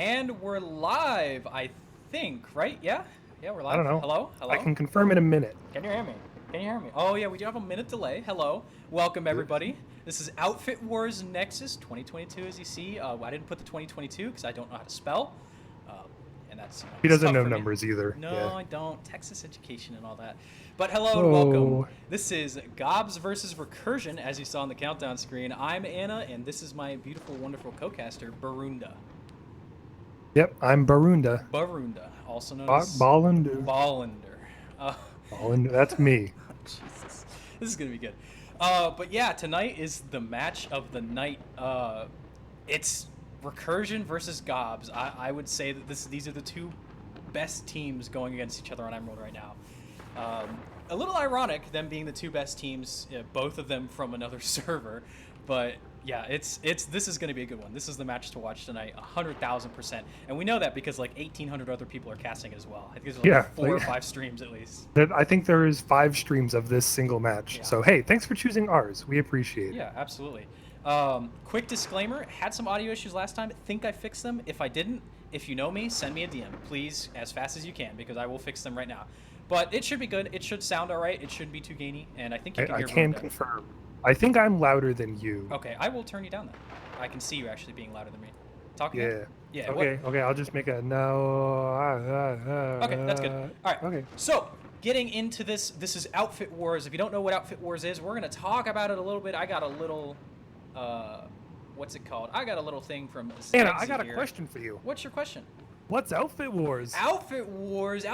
And we're live, I think, right? Yeah? Yeah, we're live. I don't know. Hello? Hello? I can confirm in a minute. Can you hear me? Can you hear me? Oh, yeah, we do have a minute delay. Hello. Welcome, everybody. This is Outfit Wars Nexus 2022, as you see. I didn't put the 2022 because I don't know how to spell. And that's, He it's doesn't tough know for me. numbers either. No, Yeah. I don't. Texas education and all that. But hello and Whoa. welcome. This is GOBS versus Recursion, as you saw on the countdown screen. I'm Anna, and this is my beautiful, wonderful co-caster, Varunda. Yep, I'm Varunda. Varunda, also known as Ballander. Ballander. That's me. Jesus, this is gonna be good. But yeah, tonight is the match of the night. It's Recursion versus GOBS. I would say that these are the two best teams going against each other on Emerald right now. A little ironic, them being the two best teams, both of them from another server, but yeah, this is going to be a good one. This is the match to watch tonight, 100,000%, and we know that because like 1,800 other people are casting as well. I think there's like 4 or 5 streams at least. I think there is 5 streams of this single match. Yeah. So hey, thanks for choosing ours. We appreciate it. Yeah, absolutely. Quick disclaimer: had some audio issues last time. Think I fixed them. If I didn't, if you know me, send me a DM, please, as fast as you can, because I will fix them right now. But it should be good. It should sound all right. It shouldn't be too gainy, and I think you can hear. I can confirm. I think I'm louder than you. Okay, I will turn you down then. I can see you actually being louder than me. Talk again? Yeah. Okay. Okay. I'll just make a no. Okay, that's good. All right. Okay. So getting into this is Outfit Wars. If you don't know what Outfit Wars is, we're gonna talk about it a little bit. I got a little, what's it called? I got a little thing from Anna, I got a here. question for you. What's your question? What's Outfit Wars? Outfit Wars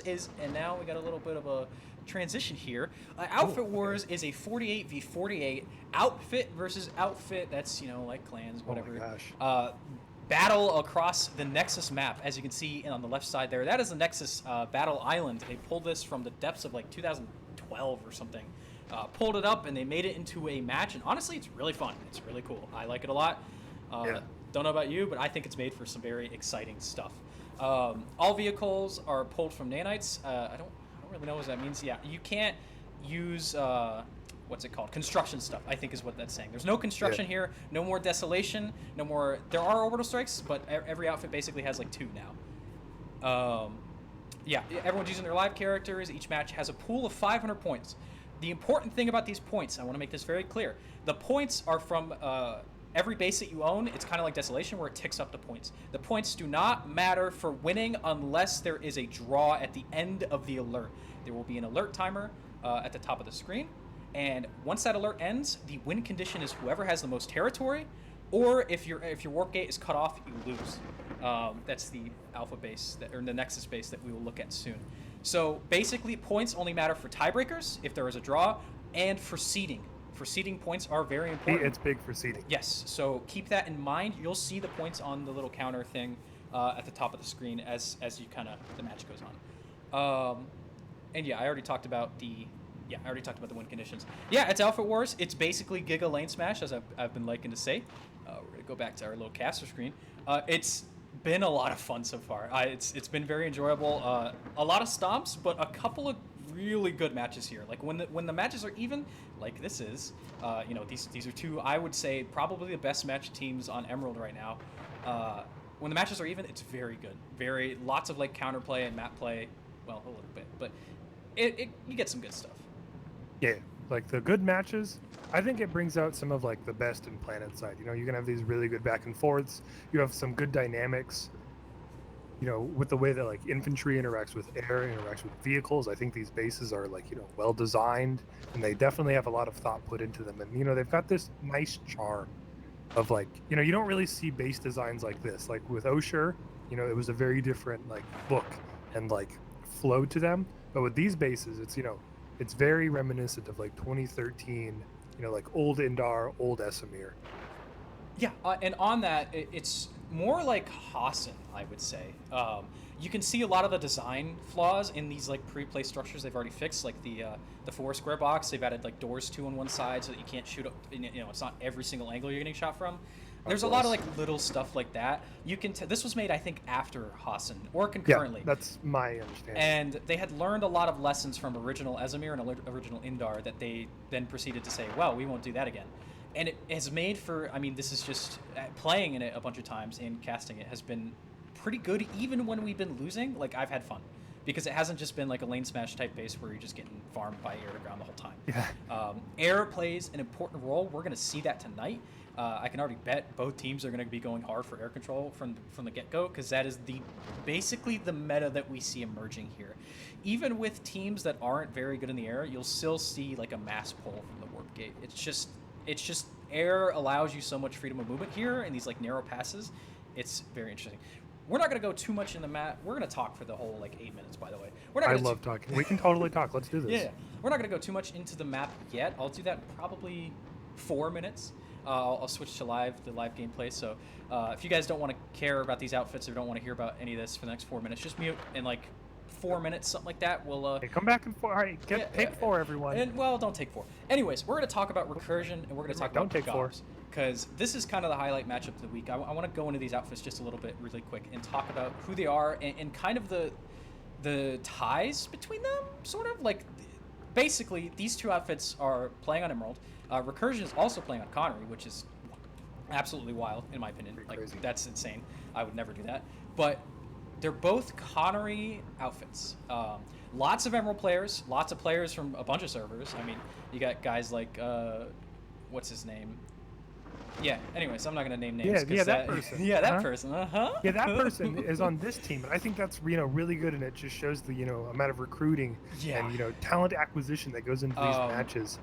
is, and now we got a little bit of a transition here. Outfit Wars is a 48v48 outfit versus outfit. That's, like clans, whatever. Oh my gosh. Battle across the Nexus map, as you can see on the left side there. That is the Nexus Battle Island. They pulled this from the depths of like 2012 or something. Pulled it up and they made it into a match, and honestly, it's really fun. It's really cool. I like it a lot. Yeah. Don't know about you, but I think it's made for some very exciting stuff. All vehicles are pulled from nanites. I don't really know what that means. Yeah, you can't use what's it called? Construction stuff, I think is what that's saying. There's no construction here. No more desolation. No more. There are orbital strikes, but every outfit basically has like 2 now. Yeah, everyone's using their live characters. Each match has a pool of 500 points. The important thing about these points, I want to make this very clear. The points are from every base that you own. It's kind of like Desolation, where it ticks up the points. The points do not matter for winning unless there is a draw at the end of the alert. There will be an alert timer at the top of the screen, and once that alert ends, the win condition is whoever has the most territory, or if your warp gate is cut off, you lose. That's the alpha base, or the Nexus base that we will look at soon. So basically, points only matter for tiebreakers, if there is a draw, and for seeding. For seeding, points are very important. It's big for seeding. Yes, so keep that in mind. You'll see the points on the little counter thing at the top of the screen as you the match goes on. And yeah, I already talked about the win conditions. Yeah, it's Outfit Wars. It's basically Giga Lane Smash, as I've been liking to say. We're gonna go back to our little caster screen. It's been a lot of fun so far. It's been very enjoyable. A lot of stomps, but a couple of really good matches here. Like when the matches are even, like this is, these are two, I would say, probably the best match teams on Emerald right now. When the matches are even, it's very good. Lots of like counterplay and map play. Well, a little bit, but you get some good stuff. Yeah, like the good matches, I think it brings out some of like the best in PlanetSide. You can have these really good back and forths. You have some good dynamics. With the way that like infantry interacts with air, interacts with vehicles. I think these bases are like, well designed, and they definitely have a lot of thought put into them. And they've got this nice charm of like, you don't really see base designs like this. Like with Osher, it was a very different like look and like flow to them. But with these bases, it's very reminiscent of like 2013, like old Indar, old Esamir. Yeah, and on that, it's more like Hassan, I would say. You can see a lot of the design flaws in these like pre-placed structures they've already fixed, like the 4 square box. They've added like doors 2 on one side so that you can't shoot up. It's not every single angle you're getting shot from. There's a lot of like little stuff like that. You can. This was made, I think, after Hassan or concurrently. Yeah, that's my understanding. And they had learned a lot of lessons from original Esamir and original Indar that they then proceeded to say, well, we won't do that again. and it has made for, I mean, this is just playing in it a bunch of times and casting it has been pretty good even when we've been losing. Like, I've had fun because it hasn't just been like a lane smash type base where you're just getting farmed by air to ground the whole time. Yeah. Air plays an important role. We're going to see that tonight. I can already bet both teams are going to be going hard for air control from the get-go, because that is basically the meta that we see emerging here. Even with teams that aren't very good in the air, you'll still see like a mass pull from the warp gate. It's just air allows you so much freedom of movement here in these like narrow passes. It's very interesting. We're not going to go too much in the map. We're going to talk for the whole like 8 minutes, by the way. I love talking. We can totally talk. Let's do this. Yeah, we're not going to go too much into the map yet. I'll do that in probably 4 minutes. I'll switch to the live gameplay. So if you guys don't want to care about these outfits or don't want to hear about any of this for the next 4 minutes, just mute in like 4 minutes, something like that. We'll hey, come back in 4. All right, take 4, everyone. And well, don't take 4. Anyways, we're going to talk about recursion and we're going to talk about GOBS, because this is kind of the highlight matchup of the week. I want to go into these outfits just a little bit really quick and talk about who they are and kind of the ties between them, sort of like. Basically, these two outfits are playing on Emerald. Recursion is also playing on Connery, which is absolutely wild, in my opinion. Like, crazy. That's insane. I would never do that. But they're both Connery outfits. Lots of Emerald players, lots of players from a bunch of servers. I mean, you got guys like, what's his name? Yeah, anyways, I'm not going to name names. Yeah, that person. Yeah, that person. Uh-huh. Yeah, that person is on this team, and I think that's really good, and it just shows the amount of recruiting and talent acquisition that goes into these matches.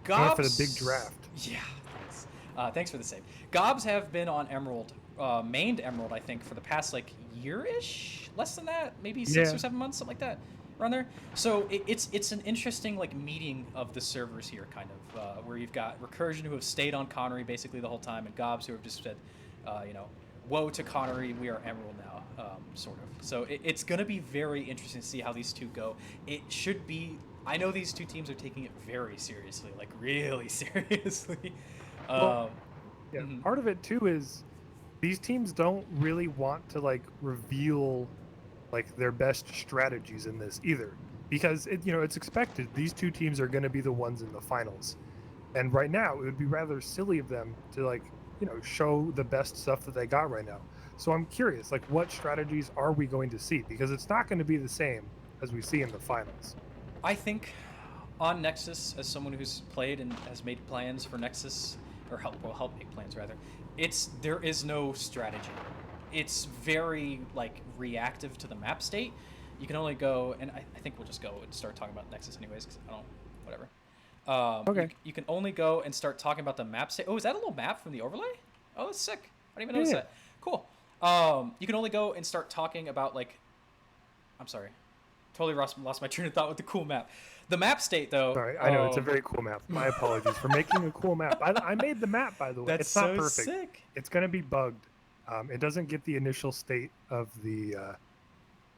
GOBS for the big draft. Yeah, thanks. Thanks for the save. GOBS have been on Emerald, mained Emerald, I think, for the past like year-ish, less than that, maybe 6 or 7 months, something like that, around there. So it's an interesting like meeting of the servers here, kind of, where you've got Recursion, who have stayed on Connery basically the whole time, and GOBS, who have just said, woe to Connery, we are Emerald now, sort of. So it's going to be very interesting to see how these two go. It should be. I know these two teams are taking it very seriously, like really seriously. Part of it too is these teams don't really want to like reveal like their best strategies in this either, because it's expected these two teams are going to be the ones in the finals, and right now it would be rather silly of them to like show the best stuff that they got right now. So I'm curious, like, what strategies are we going to see, because it's not going to be the same as we see in the finals. I think on Nexus, as someone who's played and has made plans for Nexus, or help make plans rather, there is no strategy. It's very like reactive to the map state. You can only go, and I think we'll just go and start talking about Nexus anyways, because whatever. Okay. You can only go and start talking about the map state. Oh, is that a little map from the overlay? Oh, that's sick. I didn't even notice that. Cool. You can only go and start talking about like, I'm sorry. Totally lost my train of thought with the cool map. The map state, though. Sorry, I know it's a very cool map. My apologies for making a cool map. I made the map, by the way. That's it's not so perfect. Sick. It's going to be bugged. It doesn't get the initial state of the.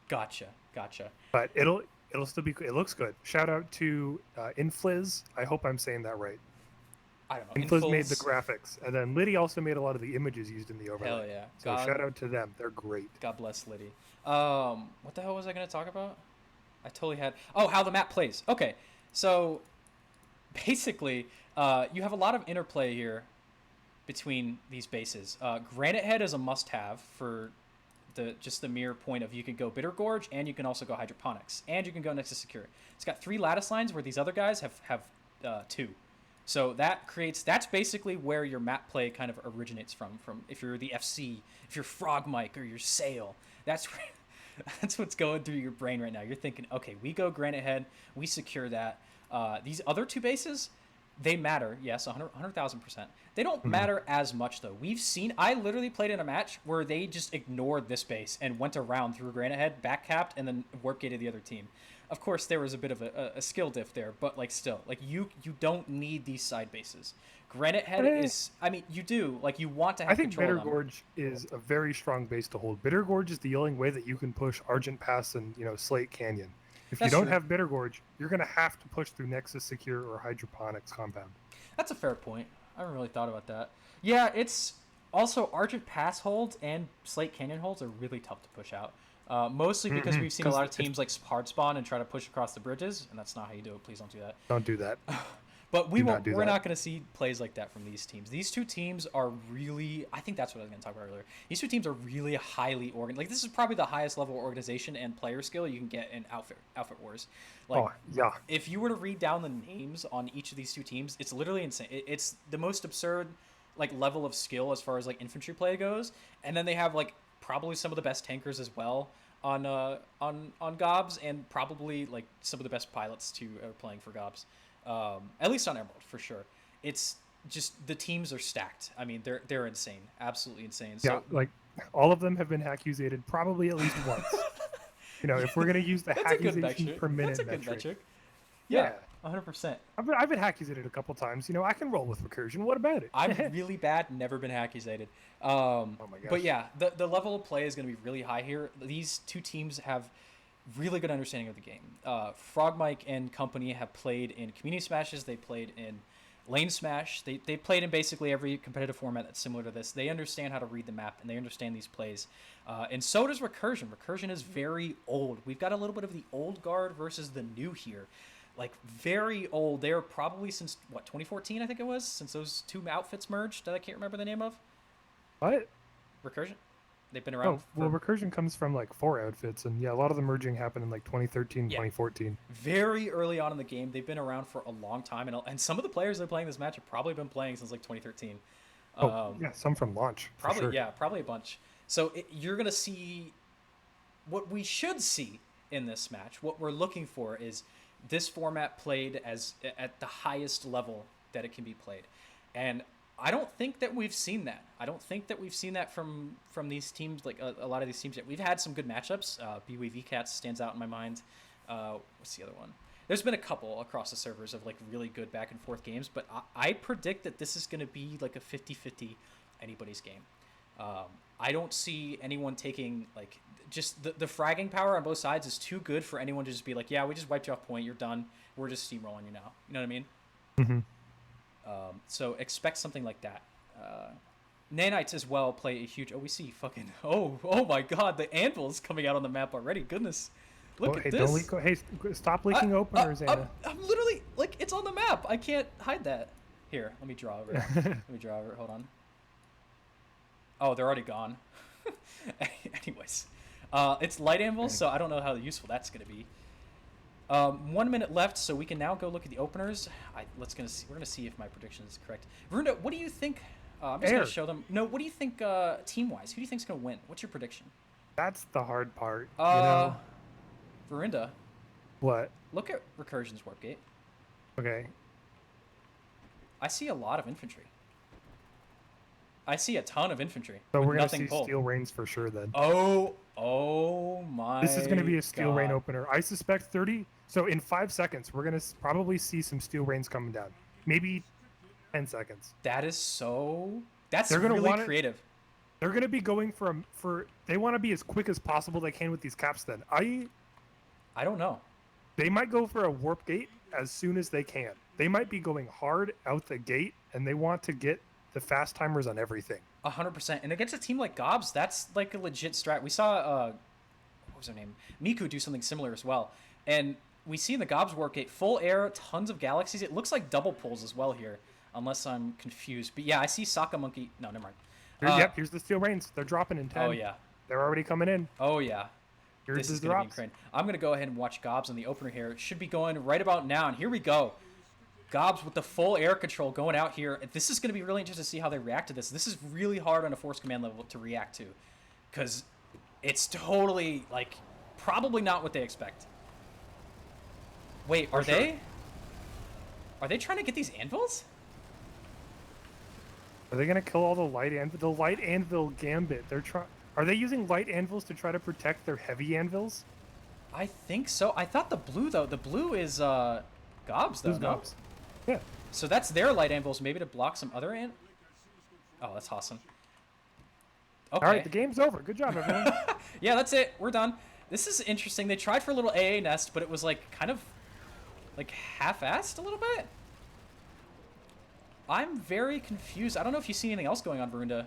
Gotcha. But it'll still be. It looks good. Shout out to Infliz. I hope I'm saying that right. I don't know. Infliz made the graphics, and then Liddy also made a lot of the images used in the overlay. Hell yeah! So shout out to them. They're great. God bless Liddy. What the hell was I going to talk about? I totally had. Oh, how the map plays. Okay, so basically, you have a lot of interplay here between these bases. Granite Head is a must-have for just the mere point of you can go Bitter Gorge and you can also go Hydroponics and you can go Nexus Secure. It's got 3 lattice lines where these other guys have 2. So that's basically where your map play kind of originates from if you're the FC, if you're Frog Mike or your Sail. That's what's going through your brain right now. You're thinking, okay, we go Granite Head, we secure that. These other 2 bases, they matter, yes, 100,000%. They don't matter as much, though. I literally played in a match where they just ignored this base and went around through Granite Head, back-capped, and then warp-gated the other team. Of course, there was a bit of a skill diff there, but, like, still. Like, you don't need these side bases. Granite Head is... I mean, you do. Like, you want to have control of them. I think Bitter Gorge is a very strong base to hold. Bitter Gorge is the only way that you can push Argent Pass and, Slate Canyon. If you don't have Bitter Gorge, you're going to have to push through Nexus Secure or Hydroponics Compound. That's a fair point. I haven't really thought about that. Yeah, it's also Argent Pass holds and Slate Canyon holds are really tough to push out. Mostly because we've seen a lot of teams like hard spawn and try to push across the bridges, and that's not how you do it. Please don't do that. Don't do that. But Do not do we're that. not going to see plays like that from these teams. These two teams are really, I think that's what I was going to talk about earlier. These two teams are really highly organized. Like, this is probably the highest level of organization and player skill you can get in Outfit Wars. Like, Oh yeah. if you were to read down the names on each of these two teams, it's literally insane. It's the most absurd like level of skill as far as like infantry play goes, and then they have like probably some of the best tankers as well on GOBS, and probably like some of the best pilots too are playing for GOBS. At least on Emerald for sure. It's just the teams are stacked. I mean, they're insane, absolutely insane. Yeah, So like all of them have been accusated probably at least once. You know, if we're gonna use the that's a good accusation metric. per minute That's a good metric. metric. Yeah. 100%. I've been accusated a couple times. You know, I can roll with recursion. What about it? I'm really bad, never been accusated. Oh my gosh. But yeah, the level of play is going to be really high here. These two teams have really good understanding of the game. Frog Mike and company have played in community smashes. They played in lane smash. They played in basically every competitive format that's similar to this. They understand how to read the map and they understand these plays. And so does Recursion. Recursion is very old. We've got a little bit of the old guard versus the new here. Like, very old. They're probably since, what, 2014, I think it was? Since those two outfits merged that I can't remember the name of. What? Recursion? They've been around. Oh, well, recursion comes from like 4 outfits, and yeah, a lot of the merging happened in like 2013, Yeah. 2014. Very early on in the game. They've been around for a long time, and some of the players that are playing this match have probably been playing since like 2013. Oh, yeah, some from launch. For Probably, sure. yeah, probably a bunch. So you're going to see what we should see in this match. What we're looking for is this format played at the highest level that it can be played. And I don't think that we've seen that. I don't think that we've seen that from these teams, like a lot of these teams yet. We've had some good matchups. BWV Cats stands out in my mind. What's the other one? There's been a couple across the servers of like really good back and forth games, but I predict that this is going to be like a 50-50 anybody's game. I don't see anyone taking like just the fragging power on both sides is too good for anyone to just be like, yeah, we just wiped you off point, you're done, we're just steamrolling you now. You know what I mean? Mm-hmm. So expect something like that. Nanites as well play a huge. Oh, we see fucking. Oh my God, the anvil's coming out on the map already. Goodness, look at hey, this. Don't leak. Hey, stop leaking openers, Anna. I'm literally like it's on the map. I can't hide that. Here, let me draw over it. Let me draw over it. Hold on. Oh, they're already gone. Anyways, it's light anvils, so I don't know how useful that's going to be. 1 minute left, so we can now go look at the openers. We're gonna see if my prediction is correct. Varunda, what do you think? I'm just gonna show them. No, what do you think team-wise? Who do you think's gonna win? What's your prediction? That's the hard part. You know? Varunda, What? look at Recursion's warp gate. Okay. I see a lot of infantry. I see a ton of infantry. So with we're gonna nothing see pulled. steel rains for sure then. Oh my. This is gonna be a steel rain God. opener. I suspect 30. So in 5 seconds, we're gonna probably see some steel rains coming down. Maybe 10 seconds. That's They're gonna really want it- creative. They're gonna be going for. They want to be as quick as possible they can with these caps. Then I don't know. they might go for a warp gate as soon as they can. They might be going hard out the gate, and they want to get the fast timers on everything. 100%. And against a team like GOBS, that's like a legit strat. We saw, what was her name? Miku do something similar as well. And we see in the GOBS warp gate, full air, tons of galaxies. It looks like double pulls as well here, unless I'm confused. But yeah, I see Saka Monkey. No, never mind. Yep, here's the steel rains. They're dropping in 10. Oh, yeah. They're already coming in. Oh, yeah. Here's This the is going to be drops. incredible. I'm going to go ahead and watch GOBS on the opener here. It should be going right about now. And here we go. GOBS with the full air control going out here. This is going to be really interesting to see how they react to this. This is really hard on a force command level to react to, because it's totally, like, probably not what they expect. Wait, are they? Are they trying to get these anvils? Are they gonna kill all the light anvil? The light anvil gambit. They're trying. Are they using light anvils to try to protect their heavy anvils? I think so. I thought the blue, though. The blue is GOBS, though. Who's No? GOBS? Yeah. So that's their light anvils, maybe to block some other Oh, that's awesome. Okay. All right, the game's over. Good job, everyone. Yeah, that's it. We're done. This is interesting. They tried for a little AA nest, but it was like kind of like half-assed a little bit. I'm very confused. I don't know if you see anything else going on, Varunda.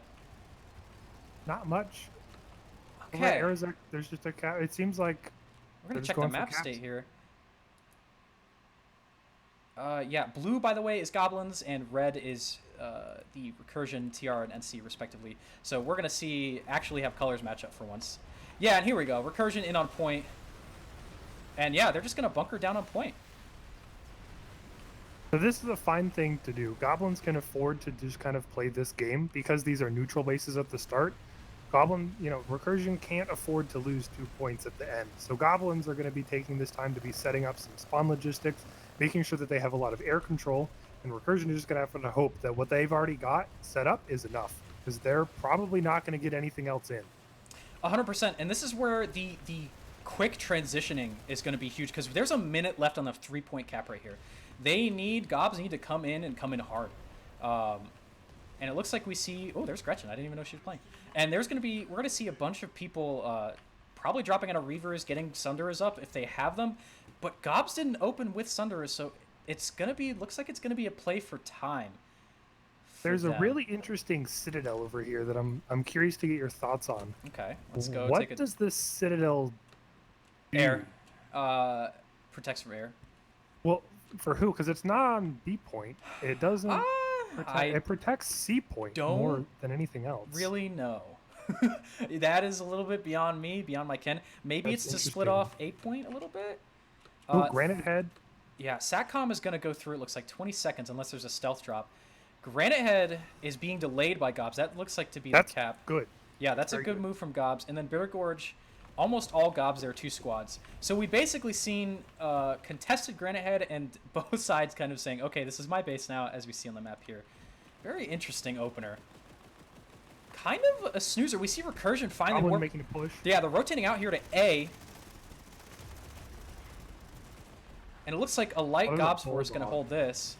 Not much. Okay. There's just a cap. It seems like We're going they're to just check the going for map caps. state here. Yeah, blue, by the way, is goblins, and red is the recursion, TR, and NC, respectively. So we're going to actually have colors match up for once. Yeah, and here we go. Recursion in on point. And yeah, they're just going to bunker down on point. So this is a fine thing to do. Goblins can afford to just kind of play this game because these are neutral bases at the start. Recursion can't afford to lose 2 points at the end. So Goblins are going to be taking this time to be setting up some spawn logistics, making sure that they have a lot of air control, and Recursion is just going to have to hope that what they've already got set up is enough, because they're probably not going to get anything else in. 100%. And this is where the quick transitioning is going to be huge, because there's a minute left on the 3-point cap right here. GOBS need to come in and come in hard. And it looks like we see... Oh, there's Gretchen. I didn't even know she was playing. And we're going to see a bunch of people probably dropping out of Reavers, getting Sunderers up if they have them. But GOBS didn't open with Sunderers, so looks like it's going to be a play for time. There's a really interesting Citadel over here that I'm curious to get your thoughts on. Okay, let's go. What does this Citadel do? Air. Protects from air. Well, for who? Because it's not on B point. It doesn't... it protects C point more than anything else. Really, no. That is a little bit beyond me, beyond my ken. Maybe it's to split off A point a little bit. Granite Head. Yeah, Satcom is going to go through, it looks like 20 seconds unless there's a stealth drop. Granite Head is being delayed by GOBS. That looks like to be the cap. Good. Yeah, that's a good move from GOBS. And then Bitter Gorge, almost all GOBS there, 2 squads. So we basically seen contested Granite Head and both sides kind of saying, okay, this is my base now, as we see on the map here. Very interesting opener. Kind of a snoozer. We see Recursion finally making a push. Yeah, they're rotating out here to A. And it looks like a light GOBS force is going to hold this.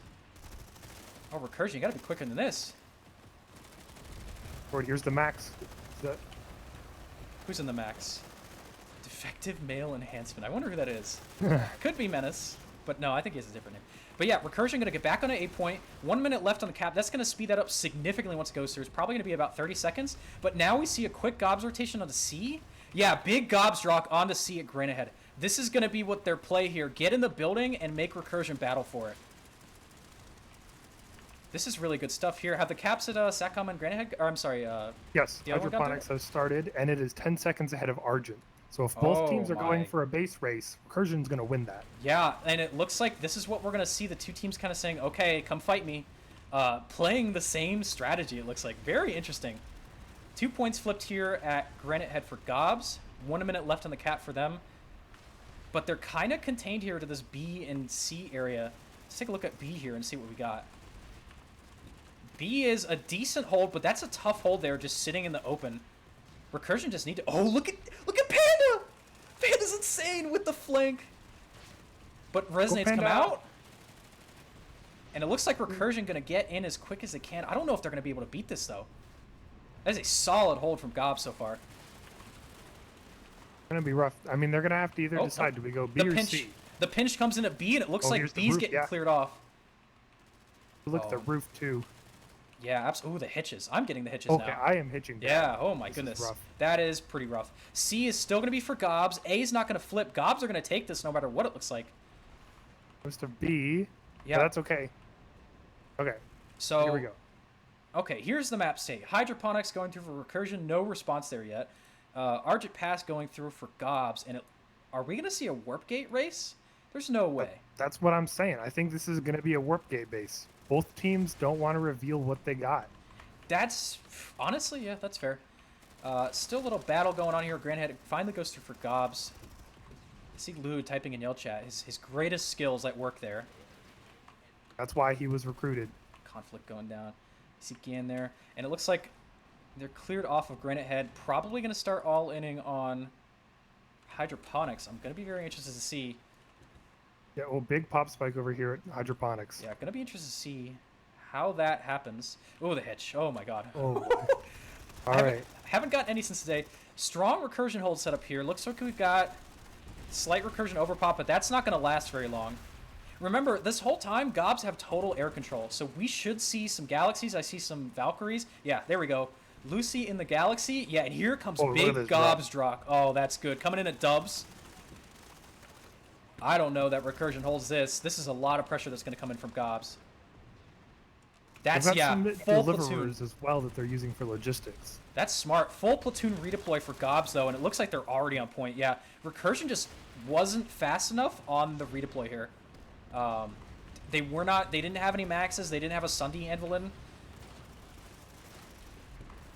Oh, Recursion, you got to be quicker than this. Or here's the max. Who's in the max? Defective male enhancement. I wonder who that is. Could be Menace, but no, I think he has a different name. But yeah, Recursion going to get back on an 8 point. 1 minute left on the cap. That's going to speed that up significantly once it goes through. It's probably going to be about 30 seconds. But now we see a quick GOBS rotation onto C. Yeah, big GOBS rock onto C at Granite Head. This is going to be what their play here. Get in the building and make Recursion battle for it. This is really good stuff here. Have the caps at Satcom and Granite Head? Or I'm sorry. Yes, Hydroponics has started, and it is 10 seconds ahead of Argent. So if both teams are going for a base race, Recursion's going to win that. Yeah, and it looks like this is what we're going to see. The two teams kind of saying, okay, come fight me. Playing the same strategy, it looks like. Very interesting. 2 points flipped here at Granite Head for GOBS. 1 minute left on the cap for them. But they're kind of contained here to this B and C area. Let's take a look at B here and see what we got. B is a decent hold, but that's a tough hold there, just sitting in the open. Recursion just need to... Oh, look at Panda! Panda's insane with the flank. But Resonates come out. And it looks like Recursion going to get in as quick as they can. I don't know if they're going to be able to beat this, though. That is a solid hold from GOBS so far. Going to be rough. I mean, they're going to have to either decide, do we go B or C? The pinch comes in at B, and it looks like B's getting cleared off. Look at the roof, too. Yeah, absolutely. Ooh, the hitches. I'm getting the hitches now. Okay, I am hitching down. Yeah, oh my goodness. That is pretty rough. C is still going to be for GOBS. A is not going to flip. GOBS are going to take this no matter what it looks like. Goes to B. Yeah, that's okay. Okay, so here we go. Okay, here's the map state. Hydroponics going through for Recursion. No response there yet. Argent Pass going through for GOBS. And are we going to see a Warp Gate race? There's no way. That's what I'm saying. I think this is going to be a Warp Gate base. Both teams don't want to reveal what they got. That's honestly, yeah, that's fair. Still a little battle going on here. Granite Head finally goes through for GOBS. I see Lou typing in Yell Chat. His greatest skills at work there. That's why he was recruited. Conflict going down. I see Gan there. And it looks like they're cleared off of Granite Head. Probably going to start all-inning on Hydroponics. I'm going to be very interested to see. Yeah, well, big pop spike over here at Hydroponics. Yeah, going to be interested to see how that happens. Oh, the hitch. Oh, my God. Oh. All right. Haven't gotten any since today. Strong recursion hold set up here. Looks like we've got slight recursion overpop, but that's not going to last very long. Remember, this whole time, GOBS have total air control, so we should see some Galaxies. I see some Valkyries. Yeah, there we go. Lucy in the Galaxy. Yeah, and here comes big GOBS drop. Oh, that's good. Coming in at dubs. I don't know that Recursion holds this. This is a lot of pressure that's going to come in from GOBS. They've That's, got yeah, some full platoon. deliverers as well that they're using for logistics. That's smart. Full platoon redeploy for GOBS, though, and it looks like they're already on point. Yeah, Recursion just wasn't fast enough on the redeploy here. They didn't have any maxes. They didn't have a Sunday Anvilin.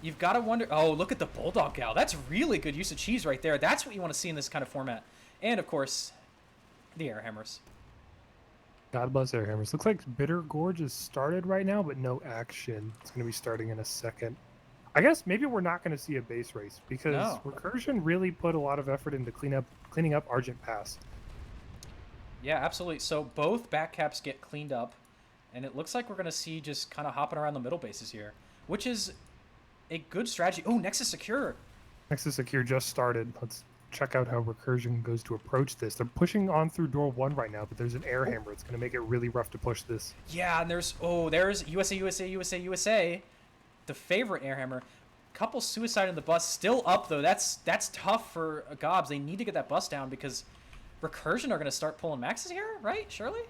You've got to wonder... Oh, look at the Bulldog Gal. That's really good use of cheese right there. That's what you want to see in this kind of format. And, of course, the air hammers. God bless air hammers. Looks like Bitter Gorge is started right now, but no action. It's going to be starting in a second. I guess maybe we're not going to see a base race because Recursion really put a lot of effort into cleaning up Argent Pass. Yeah, absolutely. So both back caps get cleaned up, and it looks like we're going to see just kind of hopping around the middle bases here, which is a good strategy. Oh, Nexus Secure. Nexus Secure just started. Let's check out how Recursion goes to approach this. They're pushing on through door 1 right now, but there's an air hammer. It's going to make it really rough to push this. Yeah, and there's USA, the favorite air hammer. Couple suicide in the bus, still up though. That's tough for GOBS. They need to get that bus down because Recursion are going to start pulling maxes here, right? Surely?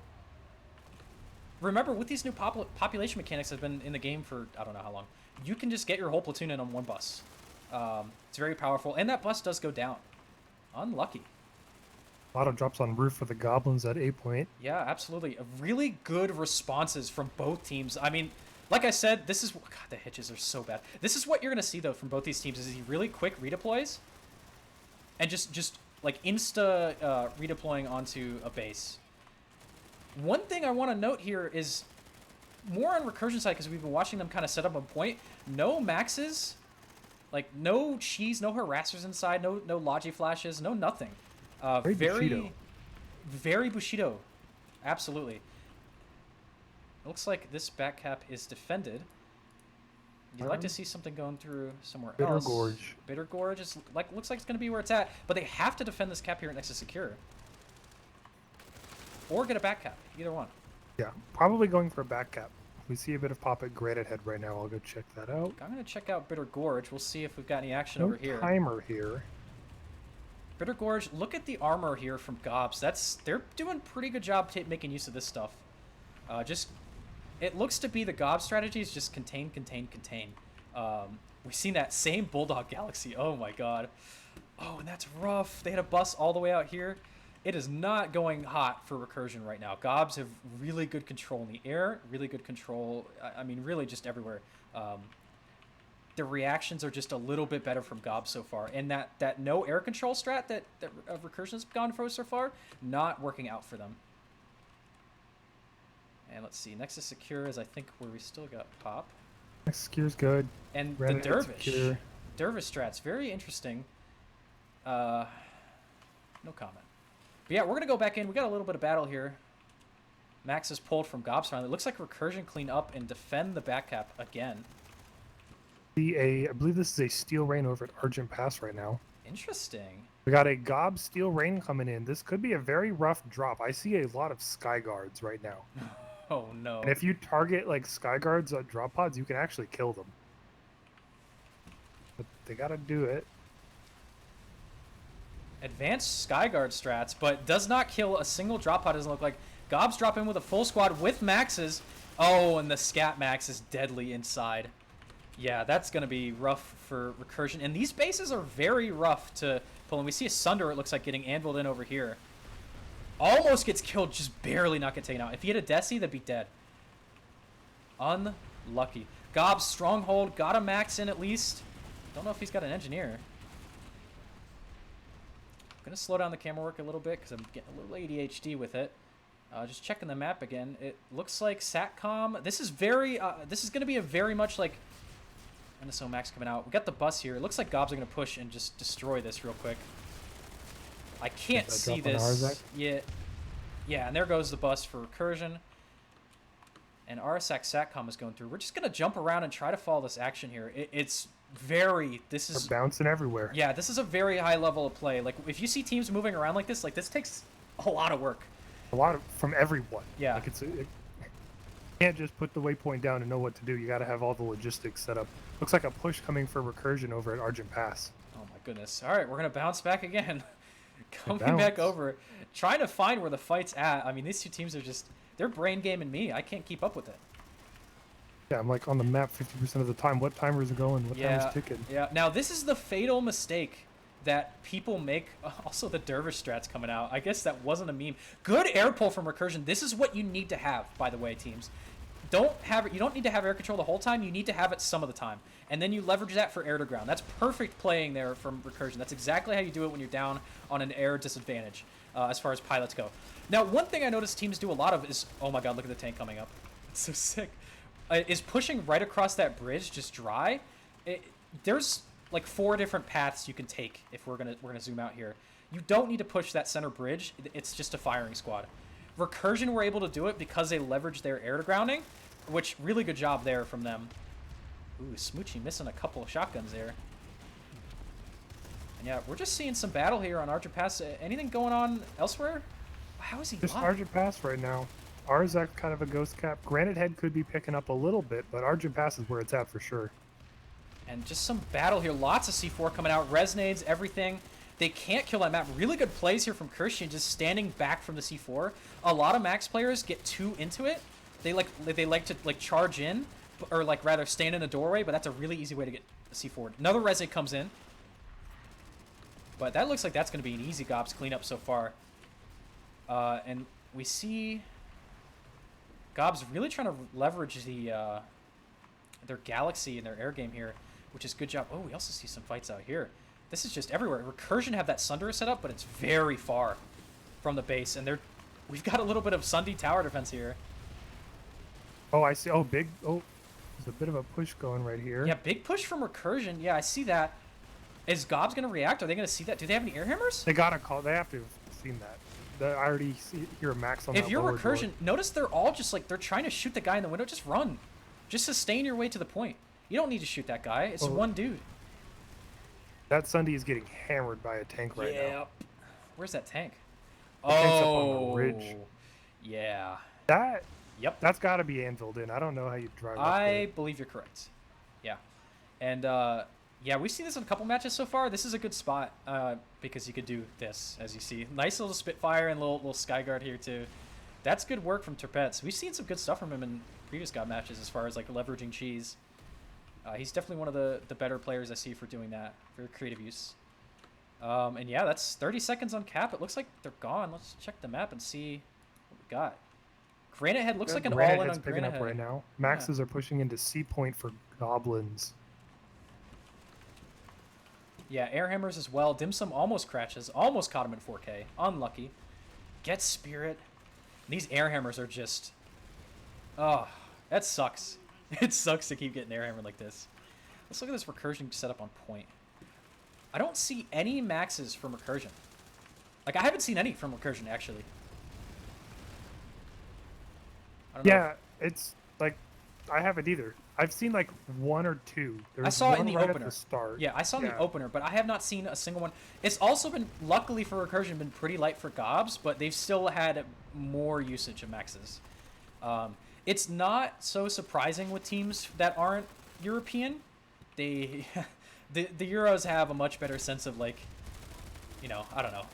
Remember, with these new population mechanics that have been in the game for I don't know how long, you can just get your whole platoon in on one bus. It's very powerful, and that bus does go down. Unlucky. A lot of drops on roof for the Goblins at A point. Yeah, absolutely. Really good responses from both teams. I mean, like I said, this is... God, the hitches are so bad. This is what you're going to see, though, from both these teams, is these really quick redeploys. And just like, insta redeploying onto a base. One thing I want to note here is more on Recursion side, because we've been watching them kind of set up a point. No maxes. Like, no cheese, no harassers inside, no Logi flashes, no nothing. Very Bushido. Absolutely. It looks like this back cap is defended. You'd like to see something going through somewhere else. Bitter Gorge. Bitter Gorge is looks like it's going to be where it's at, but they have to defend this cap here at Nexus Secure. Or get a back cap, either one. Yeah, probably going for a back cap. We see a bit of pop at Granite Head right now. I'll go check that out. I'm going to check out Bitter Gorge. We'll see if we've got any action over here. No timer here. Bitter Gorge, look at the armor here from GOBS. They're doing a pretty good job making use of this stuff. It looks to be the GOBS strategy is just contain, contain, contain. We've seen that same Bulldog Galaxy. Oh my god. Oh, and that's rough. They had a bus all the way out here. It is not going hot for Recursion right now. GOBS have really good control in the air, really good control, I mean, really just everywhere. The reactions are just a little bit better from GOBS so far. And that no air control strat that Recursion has gone for so far, not working out for them. And let's see, Nexus Secure is, I think, where we still got pop. Nexus Secure's good. And Granite the Dervish. Secure. Dervish strat's very interesting. No comment. But yeah, we're going to go back in. We got a little bit of battle here. Max is pulled from GOBS finally. It looks like Recursion clean up and defend the back cap again. I believe this is a Steel Rain over at Argent Pass right now. Interesting. We got a GOBS Steel Rain coming in. This could be a very rough drop. I see a lot of Sky Guards right now. Oh, no. And if you target, like, Sky Guards at drop pods, you can actually kill them. But they gotta do it. Advanced Skyguard strats, but does not kill a single drop pod, doesn't look like. GOBS drop in with a full squad with maxes. Oh, and the Scat Max is deadly inside. Yeah, that's going to be rough for Recursion. And these bases are very rough to pull. And we see a Sunder, it looks like, getting anviled in over here. Almost gets killed, just barely not get taken out. If he had a Desi, that'd be dead. Unlucky. GOBS Stronghold, got a max in at least. Don't know if he's got an engineer. I'm going to slow down the camera work a little bit because I'm getting a little ADHD with it. Just checking the map again. It looks like SATCOM. This is very, this is going to be a very much like NSO Max coming out. We got the bus here. It looks like GOBS are going to push and just destroy this real quick. I can't see this. Yeah, and there goes the bus for Recursion. And RSAC SATCOM is going through. We're just going to jump around and try to follow this action here. It's very... This is... They're bouncing everywhere. Yeah, this is a very high level of play. Like, if you see teams moving around like this takes a lot of work. A lot of... From everyone. Yeah. Like, you can't just put the waypoint down and know what to do. You got to have all the logistics set up. Looks like a push coming for Recursion over at Argent Pass. Oh my goodness. All right, we're going to bounce back again. Coming back over. trying to find where the fight's at. I mean, these two teams are just, they're brain gaming me. I can't keep up with it. Yeah, I'm like on the map 50% of the time. What timer is it going? What time is ticking? Yeah. Now, this is the fatal mistake that people make. Also, the dervish strat's coming out. I guess that wasn't a meme. Good air pull from Recursion. This is what you need to have, by the way, teams. You don't need to have air control the whole time. You need to have it some of the time. And then you leverage that for air to ground. That's perfect playing there from Recursion. That's exactly how you do it when you're down on an air disadvantage as far as pilots go. Now, one thing I noticed teams do a lot of is, oh my god, look at the tank coming up. It's so sick. Is pushing right across that bridge just dry. There's like 4 different paths you can take if we're gonna zoom out here. You don't need to push that center bridge. It's just a firing squad. Recursion were able to do it because they leveraged their air to grounding, which really good job there from them. Ooh, Smoochie missing a couple of shotguns there. And yeah, we're just seeing some battle here on Archer Pass. Anything going on elsewhere? How is he Just alive? Argent Pass right now. Arzak kind of a ghost cap. Granite Head could be picking up a little bit, but Argent Pass is where it's at for sure. And just some battle here. Lots of C4 coming out. Resnades, everything. They can't kill that map. Really good plays here from Christian, just standing back from the C4. A lot of Max players get too into it. They like to like charge in, or like rather stand in a doorway, but that's a really easy way to get a C4. Another resnade comes in. But that looks like that's going to be an easy GOBS cleanup so far. And we see GOBS really trying to leverage their Galaxy and their air game here, which is good job. Oh, we also see some fights out here. This is just everywhere. Recursion have that Sundara set up, but it's very far from the base, and we've got a little bit of Sunday tower defense here. Oh, I see. Oh, big. Oh, there's a bit of a push going right here. Yeah, big push from Recursion. Yeah, I see that. Is GOBS going to react? Are they going to see that? Do they have any air hammers? They got a call. They have to have seen that. I already hear a Max on that. If you're Recursion, notice they're all just like, they're trying to shoot the guy in the window. Just run. Just sustain your way to the point. You don't need to shoot that guy. It's one dude. That Sunday is getting hammered by a tank right now. Where's that tank? The tank's up on the ridge. Yeah. That's got to be anviled in. I don't know how you drive up I there. believe you're correct. Yeah. And yeah, we've seen this in a couple matches so far. This is a good spot because you could do this, as you see. Nice little Spitfire and little Skyguard here too. That's good work from Terpets. We've seen some good stuff from him in previous GOB matches as far as like leveraging cheese. He's definitely one of the better players I see for doing that, for creative use. And yeah, that's 30 seconds on cap. It looks like they're gone. Let's check the map and see what we got. Granite Head looks like an all-in on picking Granite up Head right now. Maxes are pushing into C point for Goblins. Yeah, air hammers as well. Dim Sum almost crashes. Almost caught him in 4K. Unlucky. Gets Spirit. These air hammers are just... Oh, that sucks. It sucks to keep getting air hammered like this. Let's look at this Recursion setup on point. I don't see any maxes from Recursion. Like, I haven't seen any from Recursion, actually. I don't know it's like... I haven't either. I've seen like 1 or 2. I saw it in the right opener. At the start. Yeah, I saw in the opener, but I have not seen a single one. It's also been, luckily for Recursion, been pretty light for GOBS, but they've still had more usage of maxes. It's not so surprising with teams that aren't European. The Euros have a much better sense of like, you know, I don't know,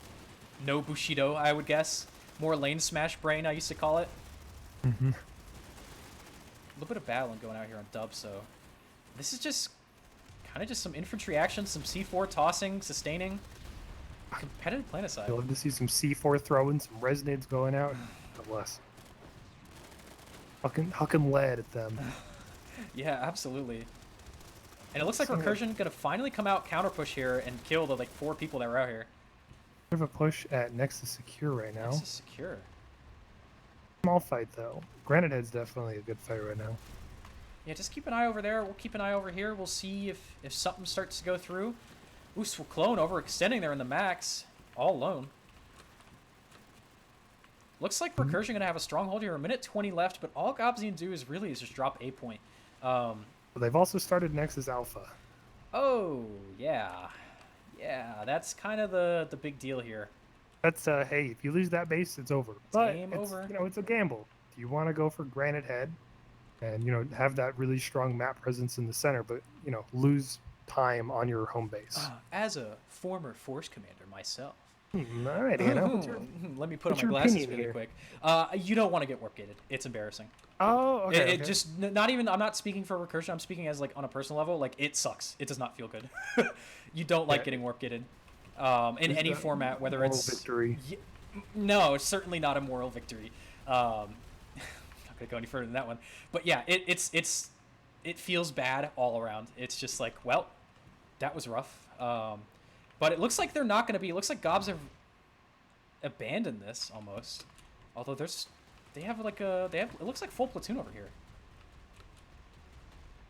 no Bushido, I would guess. More lane smash brain, I used to call it. Mm-hmm. A little bit of battling going out here on dub, so this is just kind of just some infantry action, some C4 tossing, sustaining. Competitive planet side. I'd love to see some C4 throwing, some resonades going out. God bless. Hucking lead at them. Yeah, absolutely. And it looks like Recursion gonna finally come out counter push here and kill the like 4 people that were out here. Bit of a push at Nexus Secure right now. Nexus Secure. Small fight though. Granite Head's definitely a good fight right now. Yeah, just keep an eye over there. We'll keep an eye over here. We'll see if something starts to go through. Ooh, Clone overextending there in the max. All alone. Looks like Recursion gonna have a stronghold here. A minute 20 left, but all Gobsian do is really just drop a point. But they've also started Nexus Alpha. Oh, yeah. Yeah, that's kind of the big deal here. That's hey, if you lose that base, it's over. But game over. You know, it's a gamble. Do you want to go for Granite Head, and you know have that really strong map presence in the center, but you know lose time on your home base? As a former Force commander myself, All right, Hannah. Let me put on what's my your glasses opinion really here? quick. You don't want to get warp gated. It's embarrassing. Oh, okay. It just not even. I'm not speaking for recursion. I'm speaking as like on a personal level. Like it sucks. It does not feel good. You don't like Yeah, getting warp gated in it's any a format, whether moral it's victory. no, it's certainly not a moral victory. Not gonna go any further than that one. But yeah, it feels bad all around. It's just like, well, that was rough. But it looks like they're not gonna be. It looks like GOBS have abandoned this almost. Although they have like it looks like full platoon over here.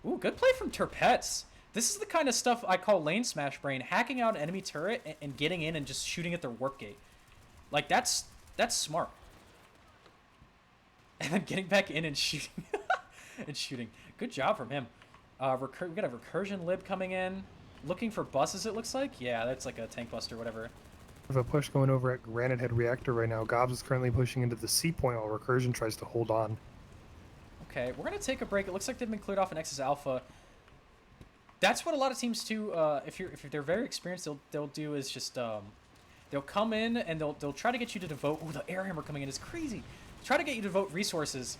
Ooh, good play from Turpets. This is the kind of stuff I call lane smash brain, hacking out an enemy turret and getting in and just shooting at their warp gate. Like that's smart. And then getting back in and shooting and shooting. Good job from him. We got a recursion lib coming in, looking for buses. It looks like, yeah, that's like a tank buster, whatever. We have a push going over at Granite Head Reactor right now. GOBS is currently pushing into the C point while Recursion tries to hold on. Okay, we're gonna take a break. It looks like they've been cleared off in Nexus Alpha. That's what a lot of teams do. If they're very experienced, they'll do is just they'll come in and they'll try to get you to devote. Oh, the air hammer coming in is crazy. Try to get you to devote resources,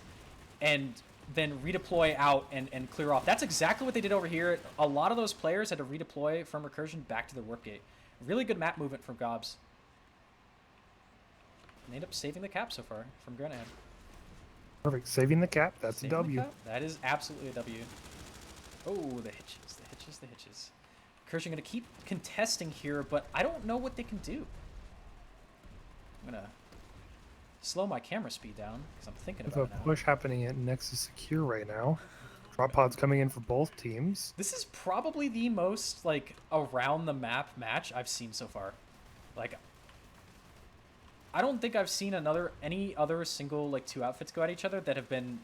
and then redeploy out and clear off. That's exactly what they did over here. A lot of those players had to redeploy from Recursion back to their warp gate. Really good map movement from GOBS. And they end up saving the cap so far from Granite Head. Perfect. Saving the cap. That's Saving a W. That is absolutely a W. Oh, the hitches, the hitches, the hitches. Recursion going to keep contesting here, but I don't know what they can do. I'm going to slow my camera speed down because I'm thinking There's about a it now. push happening at Nexus Secure right now. Drop pods coming in for both teams. This is probably the most like around the map match I've seen so far. Like, I don't think I've seen any other single like two outfits go at each other that have been,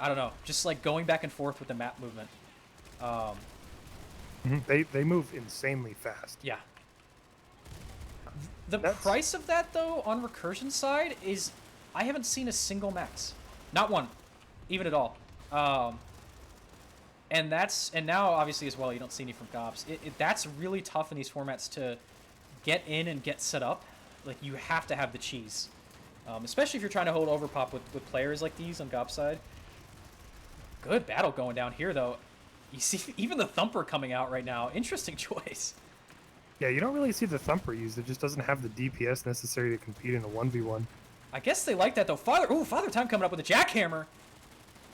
I don't know, just like going back and forth with the map movement. They move insanely fast. Yeah. The price of that though on Recursion side is I haven't seen a single max, not one, even at all. And now obviously as well you don't see any from GOBS. That's really tough in these formats to get in and get set up. Like you have to have the cheese, especially if you're trying to hold overpop with players like these on GOBS side. Good battle going down here though. You see even the Thumper coming out right now. Interesting choice. Yeah, you don't really see the Thumper used. It just doesn't have the DPS necessary to compete in a 1v1. I guess they like that though. Father Time coming up with a jackhammer.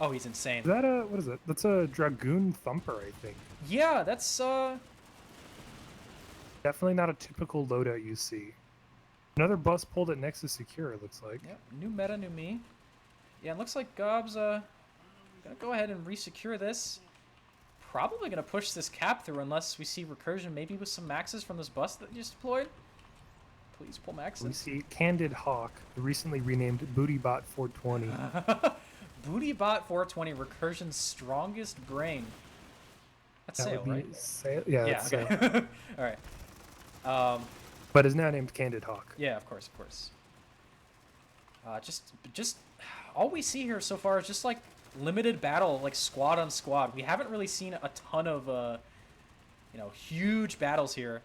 Oh, he's insane. Is that what is it? That's a Dragoon Thumper, I think. Yeah, that's Definitely not a typical loadout you see. Another bus pulled at Nexus Secure, it looks like. Yep, new meta, new me. Yeah, it looks like GOBS gonna go ahead and resecure this. Probably gonna push this cap through unless we see Recursion maybe with some maxes from this bus that just deployed. Please pull maxes. We see Candid Hawk, the recently renamed BootyBot 420. BootyBot 420, Recursion's strongest brain. That's That Sale, would be right? Sale? Yeah, Yeah. that's Sale. Okay. All right. But is now named Candid Hawk. Yeah, of course, of course. Just all we see here so far is just like limited battle, like squad on squad. We haven't really seen a ton of, huge battles here.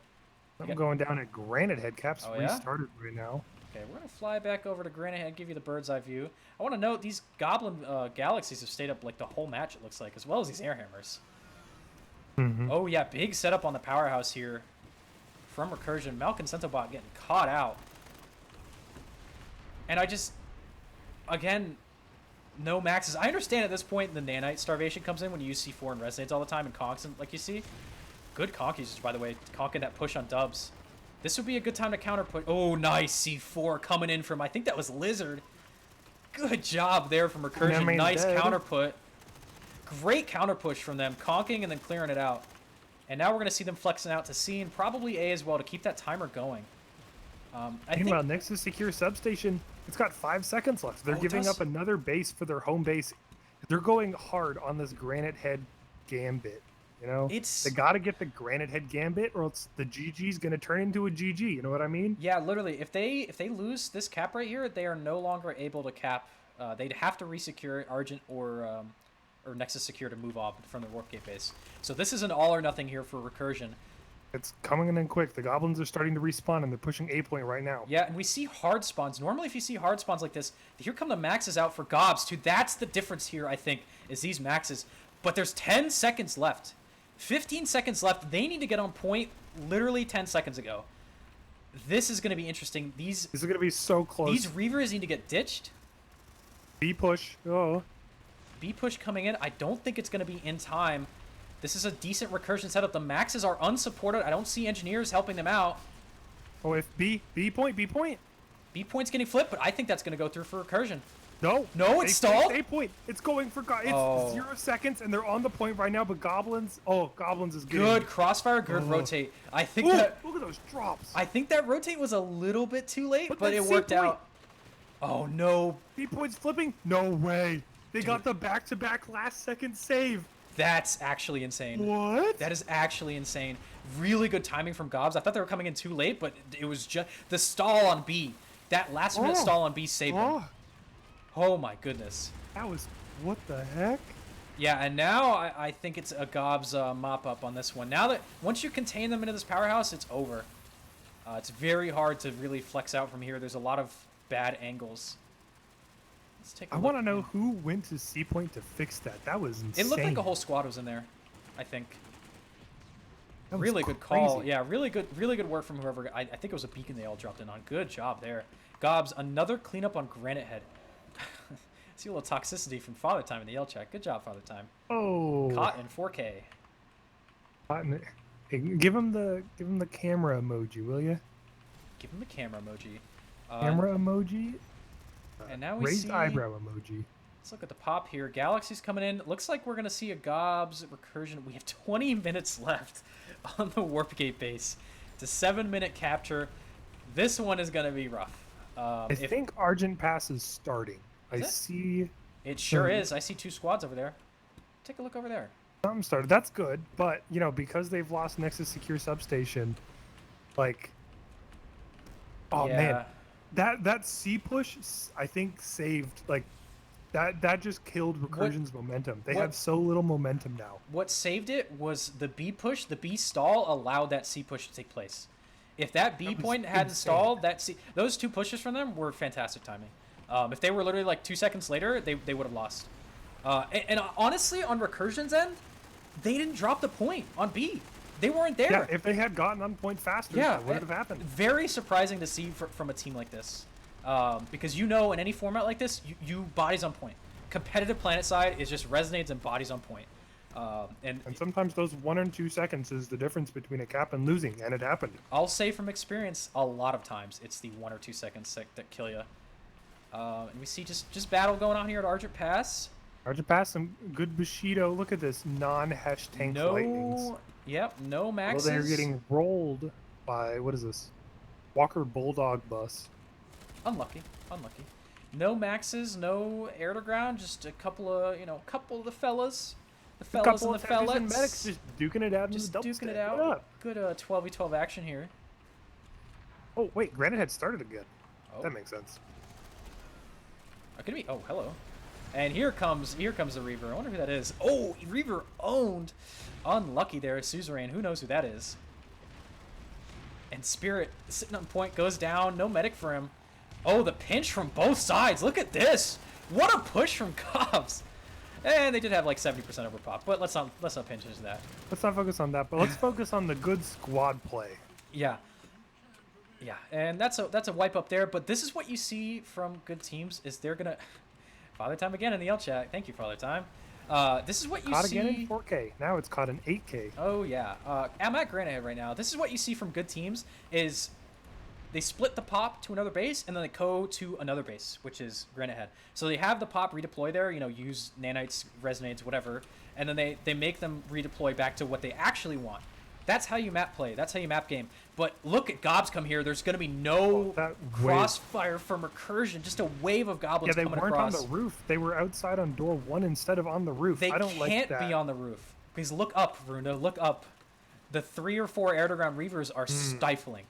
I'm going down at Granite Head. Caps Oh, yeah? restarted right now. Okay, we're gonna fly back over to Granite Head, give you the bird's eye view. I want to note these Goblin Galaxies have stayed up like the whole match. It looks like, as well as these air hammers. Oh yeah, big setup on the powerhouse here from Recursion. Malkin Centobot getting caught out. And again, no maxes. I understand at this point the nanite starvation comes in when you use C4 and resonates all the time and conks, and like you see. Good conk usage, by the way, conking that push on dubs. This would be a good time to counter push. Oh, nice C4 coming in from, I think that was Lizard. Good job there from Recursion. Nice counter put. Great counter push from them, conking and then clearing it out. And now we're going to see them flexing out to C and probably A as well to keep that timer going. I think Meanwhile, Nexus Secure Substation, it's got 5 seconds left. They're giving up another base for their home base. They're going hard on this Granite Head Gambit. You know, they got to get the Granite Head Gambit, or else the GG's going to turn into a GG. You know what I mean? Yeah, literally. If they lose this cap right here, they are no longer able to cap. They'd have to resecure Argent or Nexus Secure to move off from the warp gate base. So this is an all or nothing here for Recursion. It's coming in quick. The goblins are starting to respawn, and they're pushing A point right now. Yeah, and we see hard spawns. Normally, if you see hard spawns like this, here come the maxes out for gobs, too. That's the difference here, I think, is these maxes. But there's 10 seconds left. 15 seconds left. They need to get on point literally 10 seconds ago. This is going to be interesting. These are going to be so close. These Reavers need to get ditched. B push. Oh. B push coming in. I don't think it's going to be in time. This is a decent recursion setup. The maxes are unsupported. I don't see engineers helping them out. Oh, if B point. B point's getting flipped, but I think that's going to go through for recursion. No, it's stalled. A point. It's going for It's 0 seconds, and they're on the point right now. But goblins. Oh, goblins is getting Good crossfire. Good rotate. I think Ooh, that. look at those drops. I think that rotate was a little bit too late, but it that worked C point. out. Oh no! B point's flipping. No way. They got the back-to-back last-second save. That's actually insane. What? That is actually insane. Really good timing from Gobs. I thought they were coming in too late, but it was just the stall on B. That last-minute stall on B saved them. Oh my goodness. That was what the heck? Yeah, and now I think it's a Gobs mop-up on this one. Now that once you contain them into this powerhouse, it's over. It's very hard to really flex out from here. There's a lot of bad angles. Let's take a I look. want to know who went to C point to fix that. That was insane. It looked like a whole squad was in there, I think. That was Really good call. crazy. Yeah, really good work from whoever. I think it was a beacon they all dropped in on. Good job there. Gobs, another cleanup on Granite Head. See a little toxicity from Father Time in the Yell chat. Good job, Father Time. Oh. Caught in 4K. Hey, give him the camera emoji, will you? Give him the camera emoji. Camera emoji. And now we Raised see... eyebrow emoji. Let's look at the pop here. Galaxy's coming in. Looks like we're going to see a Gobs recursion. We have 20 minutes left on the Warp Gate base. It's a 7-minute capture. This one is going to be rough. I think Argent Pass is starting. I see... It sure is. I see 2 squads over there. Take a look over there. Something started. That's good, but, you know, because they've lost Nexus Secure Substation, like... Oh, yeah. man. That C push, I think, saved, like... That just killed Recursion's momentum. They have so little momentum now. What saved it was the B push. The B stall allowed that C push to take place. If that B point hadn't stalled, those 2 pushes from them were fantastic timing. If they were literally like 2 seconds later, they would have lost. And honestly, on Recursion's end, they didn't drop the point on B. They weren't there. Yeah, if they had gotten on point faster, that would have happened. Very surprising to see from a team like this. Because in any format like this, you bodies on point. Competitive planet side is just resonates and bodies on point. And sometimes those 1 and 2 seconds is the difference between a cap and losing, and it happened. I'll say from experience, a lot of times it's the 1 or 2 seconds that kill you. And we see just battle going on here at Argent Pass. Argent Pass, some good Bushido. Look at this non-hesh tank lightnings. Yep, no maxes. Well, they're getting rolled by, what is this? Walker Bulldog bus. Unlucky. No maxes, no air to ground, just a couple of the fellas. The fellas and the fellas. And medics just duking it out. Just duking it out. Good 12v12 action here. Oh, wait, Granite had started again. Oh. That makes sense. Oh, hello. And here comes the Reaver. I wonder who that is. Oh, Reaver owned. Unlucky there, Suzerain. Who knows who that is? And Spirit sitting on point goes down. No medic for him. Oh, the pinch from both sides. Look at this. What a push from GOBS. And they did have like 70% overpop, but let's not pinch into that. Let's not focus on that, but let's focus on the good squad play. Yeah. Yeah, and that's a wipe up there, but this is what you see from good teams is they're gonna Father Time again in the L chat. Thank you, Father Time. This is what you see. Caught again in 4K. Now it's caught in 8K. Oh yeah. I'm at Granite Head right now. This is what you see from good teams is they split the pop to another base and then they go to another base, which is Granite Head. So they have the pop redeploy there, use nanites, resonates, whatever, and then they make them redeploy back to what they actually want. That's how you map play. That's how you map game. But look at GOBS come here. There's going to be no crossfire from Recursion. Just a wave of goblins coming across. Yeah, they weren't on the roof. They were outside on door 1 instead of on the roof. They I don't like that. can't be on the roof. Because look up, Varunda. Look up. The 3 or 4 air-to-ground Reavers are stifling.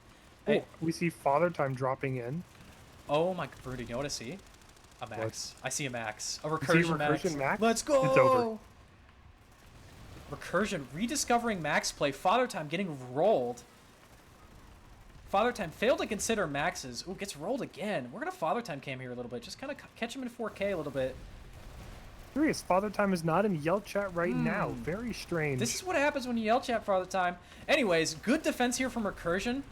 Oh, we see Father Time dropping in. Oh my, Varunda, you know what I see? A max. I see a max. A You Recursion, see Recursion max. Let's go! It's over. Recursion rediscovering max play. Father Time getting rolled. Father Time failed to consider maxes. Ooh, gets rolled again. We're going to Father Time cam here a little bit. Just kind of catch him in 4K a little bit. Curious, Father Time is not in Yell Chat right now. Very strange. This is what happens when you Yell Chat Father Time. Anyways, good defense here from Recursion.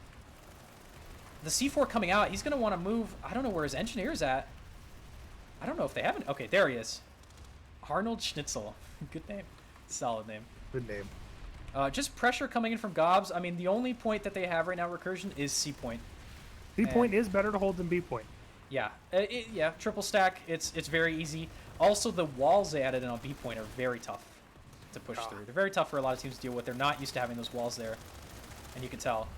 The C4 coming out. He's going to want to move. I don't know where his engineer's at. I don't know if they haven't. Okay, there he is. Arnold Schnitzel. Good name. Solid name. Good name. Just pressure coming in from GOBS. I mean, the only point that they have right now, Recursion, is C point. C point is better to hold than B point. Yeah, yeah, triple stack. It's very easy. Also, the walls they added in on B point are very tough to push through. They're very tough for a lot of teams to deal with. They're not used to having those walls there, and you can tell.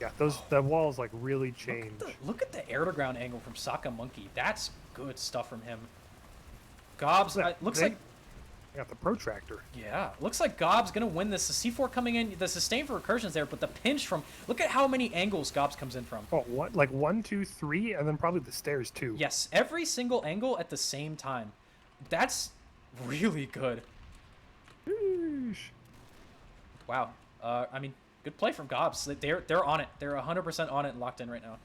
Yeah, the walls like really change. Look at the air to ground angle from Saka Monkey. That's good stuff from him. GOBS looks like. Got the protractor. Yeah, looks like GOBS gonna win this. The C4 coming in, the sustain for Recursion's there, but the pinch from, look at how many angles GOBS comes in from. Oh, what? Like 1, 2, 3, and then probably the stairs too. Yes, every single angle at the same time. That's really good. Eesh. Wow. I mean, good play from GOBS. They're on it. They're 100% on it and locked in right now.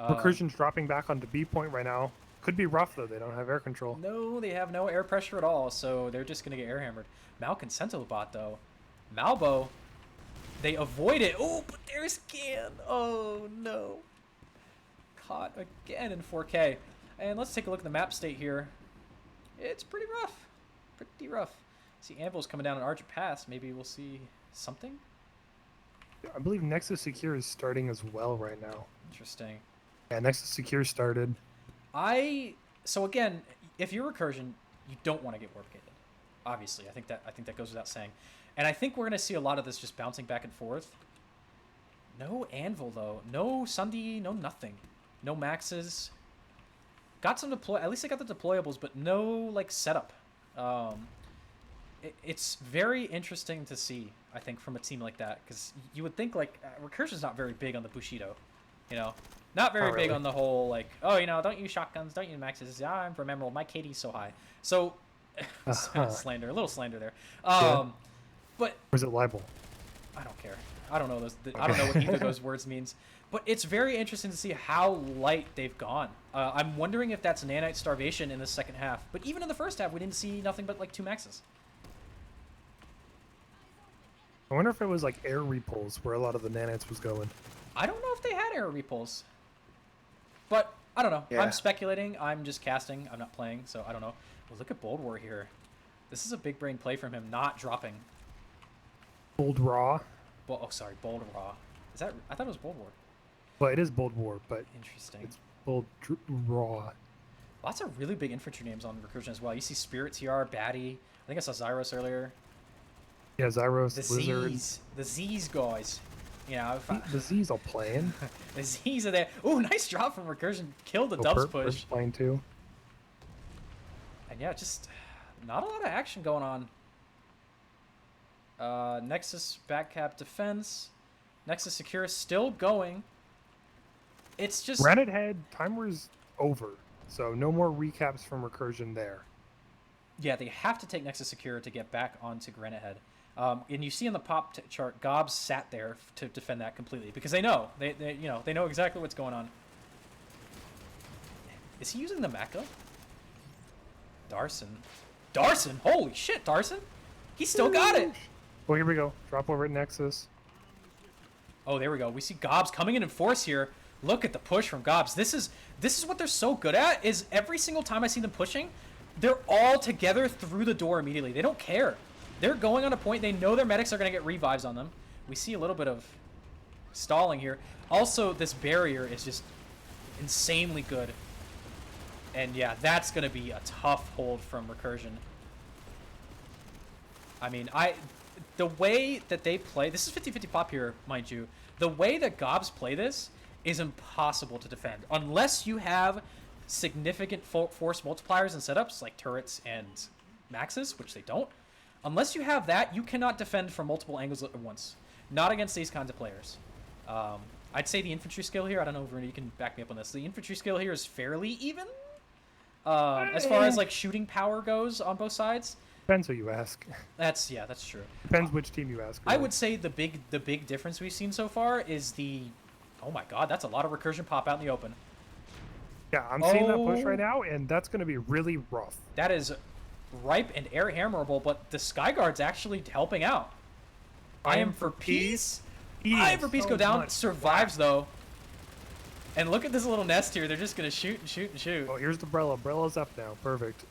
Recursion's dropping back onto B point right now. Could be rough though. They don't have air control. No, they have no air pressure at all, so they're just gonna get air hammered. Malkin Centilbot though, Malbo, they avoid it. Oh, but there's Can. Oh no, caught again in 4K. And let's take a look at the map state here. It's pretty rough, pretty rough. See Anvil's coming down an Argent Pass. Maybe we'll see something. I believe Nexus Secure is starting as well right now. Interesting. Yeah, Nexus Secure started. So again, if you're Recursion, you don't want to get warp gated. Obviously, I think that goes without saying. And I think we're gonna see a lot of this just bouncing back and forth. No Anvil though, no Sunday, no nothing, no maxes. Got some deploy. At least I got the deployables, but no like setup. It's very interesting to see. I think from a team like that, because you would think like Recursion's not very big on the Bushido, you know. Not very big on the whole, like, oh, you know, don't use shotguns, don't use maxes. Yeah, I'm from Emerald. My KD's so high. So, slander, a little slander there. Yeah. But or is it libel? I don't care. I don't know those. I don't know what either of those words means. But it's very interesting to see how light they've gone. I'm wondering if that's nanite starvation in the second half. But even in the first half, we didn't see nothing but like 2 maxes. I wonder if it was like air repulls where a lot of the nanites was going. I don't know if they had air repulls. But I don't know. Yeah. I'm speculating. I'm just casting. I'm not playing, so I don't know. Well, look at Bold War here. This is a big brain play from him, not dropping. Bold Raw. Oh, sorry, Bold Raw. Is that? I thought it was Bold War. Well, it is Bold War, but interesting. It's Bold Raw. Lots of really big infantry names on Recursion as well. You see Spirit TR, Batty. I think I saw Zyros earlier. Yeah, Zyros, the Blizzard. The Z's guys. You know, the Z's are playing. The Z's are there. Ooh, nice drop from Recursion. Killed the Dubs push. Playing too. And yeah, just not a lot of action going on. Nexus backcap defense. Nexus Secure still going. It's just Granite Head timer's over, so no more recaps from Recursion there. Yeah, they have to take Nexus Secure to get back onto Granite Head. And you see in the pop chart, GOBS sat there to defend that completely because they know they know exactly what's going on. Is he using the Mecha? Darson, holy shit, Darson! He still got it. Oh, here we go. Drop over at Nexus. Oh, there we go. We see GOBS coming in force here. Look at the push from GOBS. This is what they're so good at. Is every single time I see them pushing, they're all together through the door immediately. They don't care. They're going on a point. They know their medics are going to get revives on them. We see a little bit of stalling here. Also, this barrier is just insanely good. And yeah, that's going to be a tough hold from Recursion. I mean, the way that they play, this is 50-50 pop here, mind you. The way that GOBS play this is impossible to defend. Unless you have significant force multipliers and setups like turrets and maxes, which they don't. Unless you have that, you cannot defend from multiple angles at once. Not against these kinds of players. I'd say the infantry skill here, I don't know if you can back me up on this. The infantry skill here is fairly even. As far as like shooting power goes on both sides. Depends who you ask. That's true. Depends which team you ask. I Really. would say the big difference we've seen so far is the, oh my god, that's a lot of recursion pop out in the open. Yeah, I'm seeing that push Oh, right now, and that's going to be really rough. that is ripe and air hammerable, but the Skyguard's actually helping out. I am for peace. I am for peace. Go down. Survives though. And look at this little nest here. They're just gonna shoot and shoot and shoot. Oh, here's the Brella. Brella's up now. Perfect.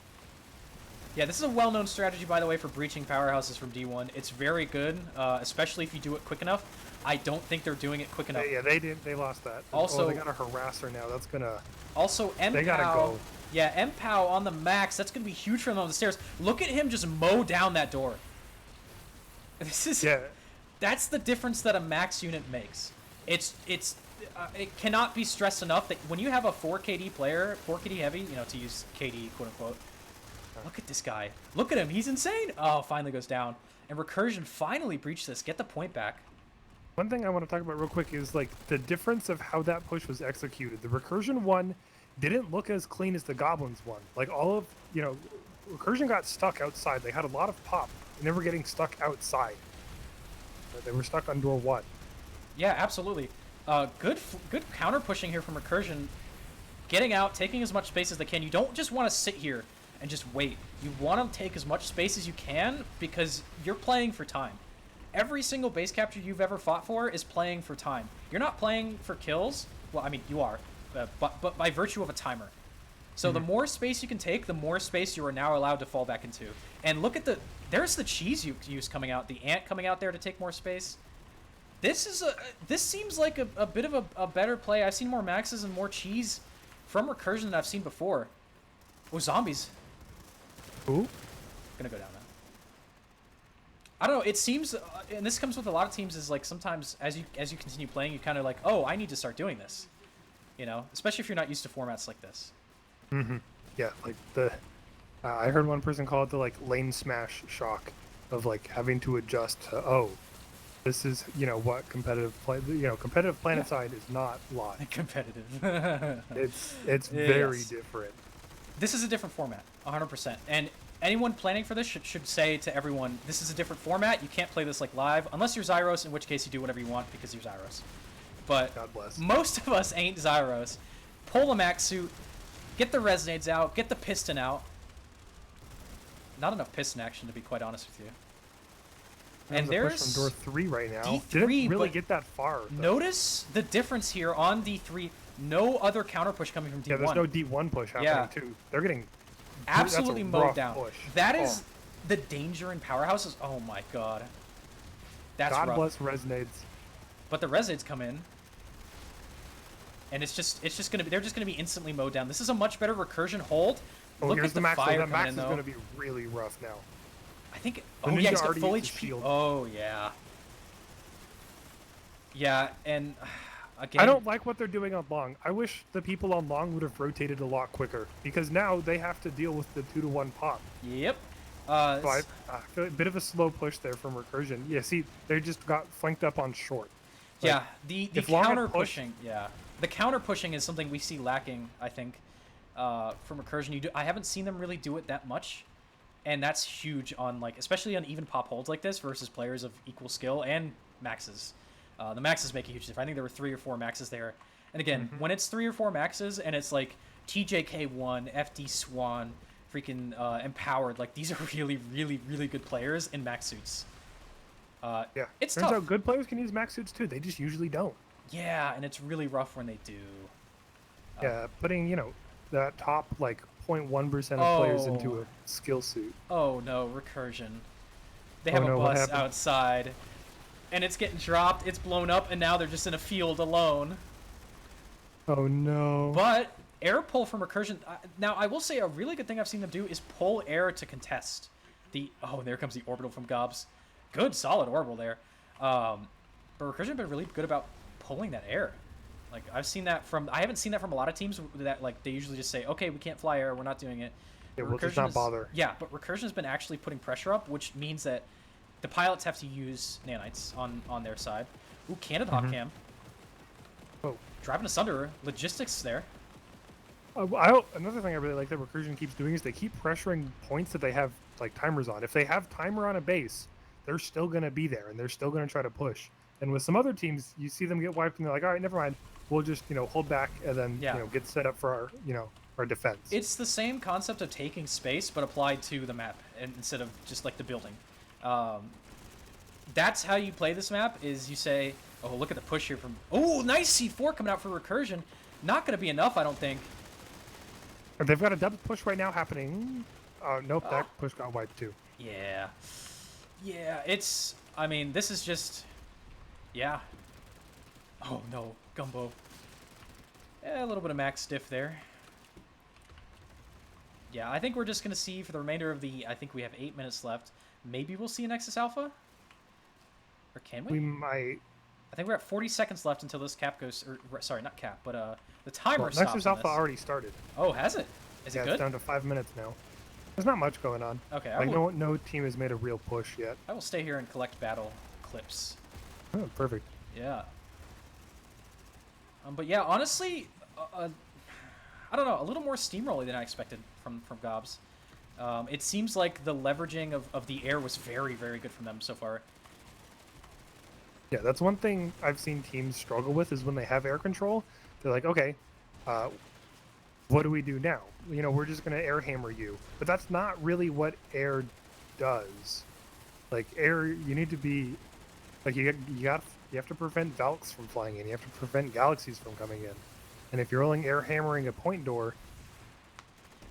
Yeah, this is a well-known strategy, by the way, for breaching powerhouses from D1. It's very good, especially if you do it quick enough. I don't think they're doing it quick enough. Yeah, they did. They lost that. Also, they got a harasser now. That's gonna. Also, They gotta MPOW. go. Yeah, MPOW on the max. That's gonna be huge for them on the stairs. Look at him just mow down that door. This is. Yeah. That's the difference that a max unit makes. It cannot be stressed enough that when you have a 4 KD player, 4 KD heavy, you know, to use KD quote unquote. Look at this guy. Look at him. He's insane. Oh, finally goes down. And Recursion finally breached this. Get the point back. One thing I want to talk about real quick is like the difference of how that push was executed. The Recursion one didn't look as clean as the Goblins one. Like all of, Recursion got stuck outside. They had a lot of pop, and they were getting stuck outside. They were stuck on door 1. Yeah, absolutely. Good counter pushing here from Recursion. Getting out, taking as much space as they can. You don't just want to sit here and just wait. You want to take as much space as you can because you're playing for time. Every single base capture you've ever fought for is playing for time. You're not playing for kills. Well, I mean, you are, but by virtue of a timer. So the more space you can take, the more space you are now allowed to fall back into. And look at there's the cheese use coming out, the ant coming out there to take more space. This seems like a bit of a better play. I've seen more maxes and more cheese from Recursion than I've seen before. Oh, zombies. Ooh. Gonna go down now. I don't know. It seems, and this comes with a lot of teams, is like sometimes as you continue playing, you kind of like, oh, I need to start doing this. You know, especially if you're not used to formats like this. Mm-hmm. Yeah, like I heard one person call it the like lane smash shock of like having to adjust to this is what competitive planet side is not live. Competitive. It's very different. This is a different format, 100%. And anyone planning for this should say to everyone, this is a different format. You can't play this like live, unless you're Zyros, in which case you do whatever you want because you're Zyros. But God bless. Most of us ain't Zyros. Pull the max suit, get the resonades out, get the piston out. Not enough piston action, to be quite honest with you. And there's push from door 3 right now. D3, Didn't really but get that far. Notice the difference here on D3. No other counter push coming from D1. Yeah, there's no D1 push happening too. They're getting absolutely mowed down. Push. That is the danger in powerhouses. Oh my god. That's God rough. bless resonades. But the resonades come in. And it's just gonna be, they're just gonna be instantly mowed down. This is a much better Recursion hold. Oh, Look here's at the max. fire That max in, is gonna be really rough now. I think. The Oh yeah, ninja he's got already full used the HP. shield. Oh yeah. Yeah, and again. I don't like what they're doing on long. I wish the people on long would have rotated a lot quicker because now they have to deal with the 2-to-1 pop. Yep. So I feel a bit of a slow push there from Recursion. Yeah, see, they just got flanked up on short. Like, yeah, the counter pushing. Yeah, the counter pushing is something we see lacking, I think, from Recursion. I haven't seen them really do it that much, and that's huge on like, especially on even pop holds like this versus players of equal skill and maxes. The maxes make a huge difference. I think there were 3 or 4 maxes there, and again, when it's 3 or 4 maxes and it's like TJK1, FD Swan, freaking Empowered, like these are really, really, really good players in max suits. Yeah, it's turns tough. out good players can use max suits too. They just usually don't. Yeah, and it's really rough when they do. Yeah, putting that top like 0.1% of players into a skill suit. Oh no, Recursion. They have a what bus happened? outside, and it's getting dropped. It's blown up, and now they're just in a field alone. Oh no. But air pull from Recursion. Now I will say a really good thing I've seen them do is pull air to contest. There comes the orbital from GOBS. Good, solid orbital there. But Recursion have been really good about pulling that air. Like I've seen that from. I haven't seen that from a lot of teams that like they usually just say, okay, we can't fly air, we're not doing it. Yeah, we'll just not bother. Yeah, but Recursion has been actually putting pressure up, which means that the pilots have to use nanites on their side. Ooh, Cannon hot cam. Oh. Driving asunder. Logistics there. Another thing I really like that Recursion keeps doing is they keep pressuring points that they have like timers on. If they have timer on a base, they're still going to be there and they're still going to try to push. And with some other teams, you see them get wiped and they're like, all right, never mind. We'll just hold back and then Yeah. get set up for our our defense. It's the same concept of taking space, but applied to the map instead of just like the building. That's how you play this map. Is you say, oh, look at the push here from. Oh, nice C4 coming out for Recursion. Not going to be enough, I don't think. They've got a double push right now happening. Nope, that push got wiped too. Yeah. Yeah, it's... I mean, this is just... Yeah. Oh, no. Gumbo. A little bit of max diff there. Yeah, I think we're just going to see for the remainder of the... I think we have 8 minutes left. Maybe we'll see a Nexus Alpha? Or can we? We might... I think we're at 40 seconds left until this cap goes... Or, sorry, not cap, but the timer stops. Nexus Alpha already started. Oh, has it? Is it good? It's down to 5 minutes now. There's not much going on. Okay, like no team has made a real push yet. I will stay here and collect battle clips. Oh, perfect. Yeah. But yeah, honestly, I don't know, a little more steamrolly than I expected from GOBS. It seems like the leveraging of the air was very, very good from them so far. Yeah, that's one thing I've seen teams struggle with is when they have air control. They're like, okay, what do we do now? We're just going to air hammer you. But that's not really what air does. Like, air, you need to be... Like, you have to prevent Valks from flying in. You have to prevent galaxies from coming in. And if you're only air hammering a point door...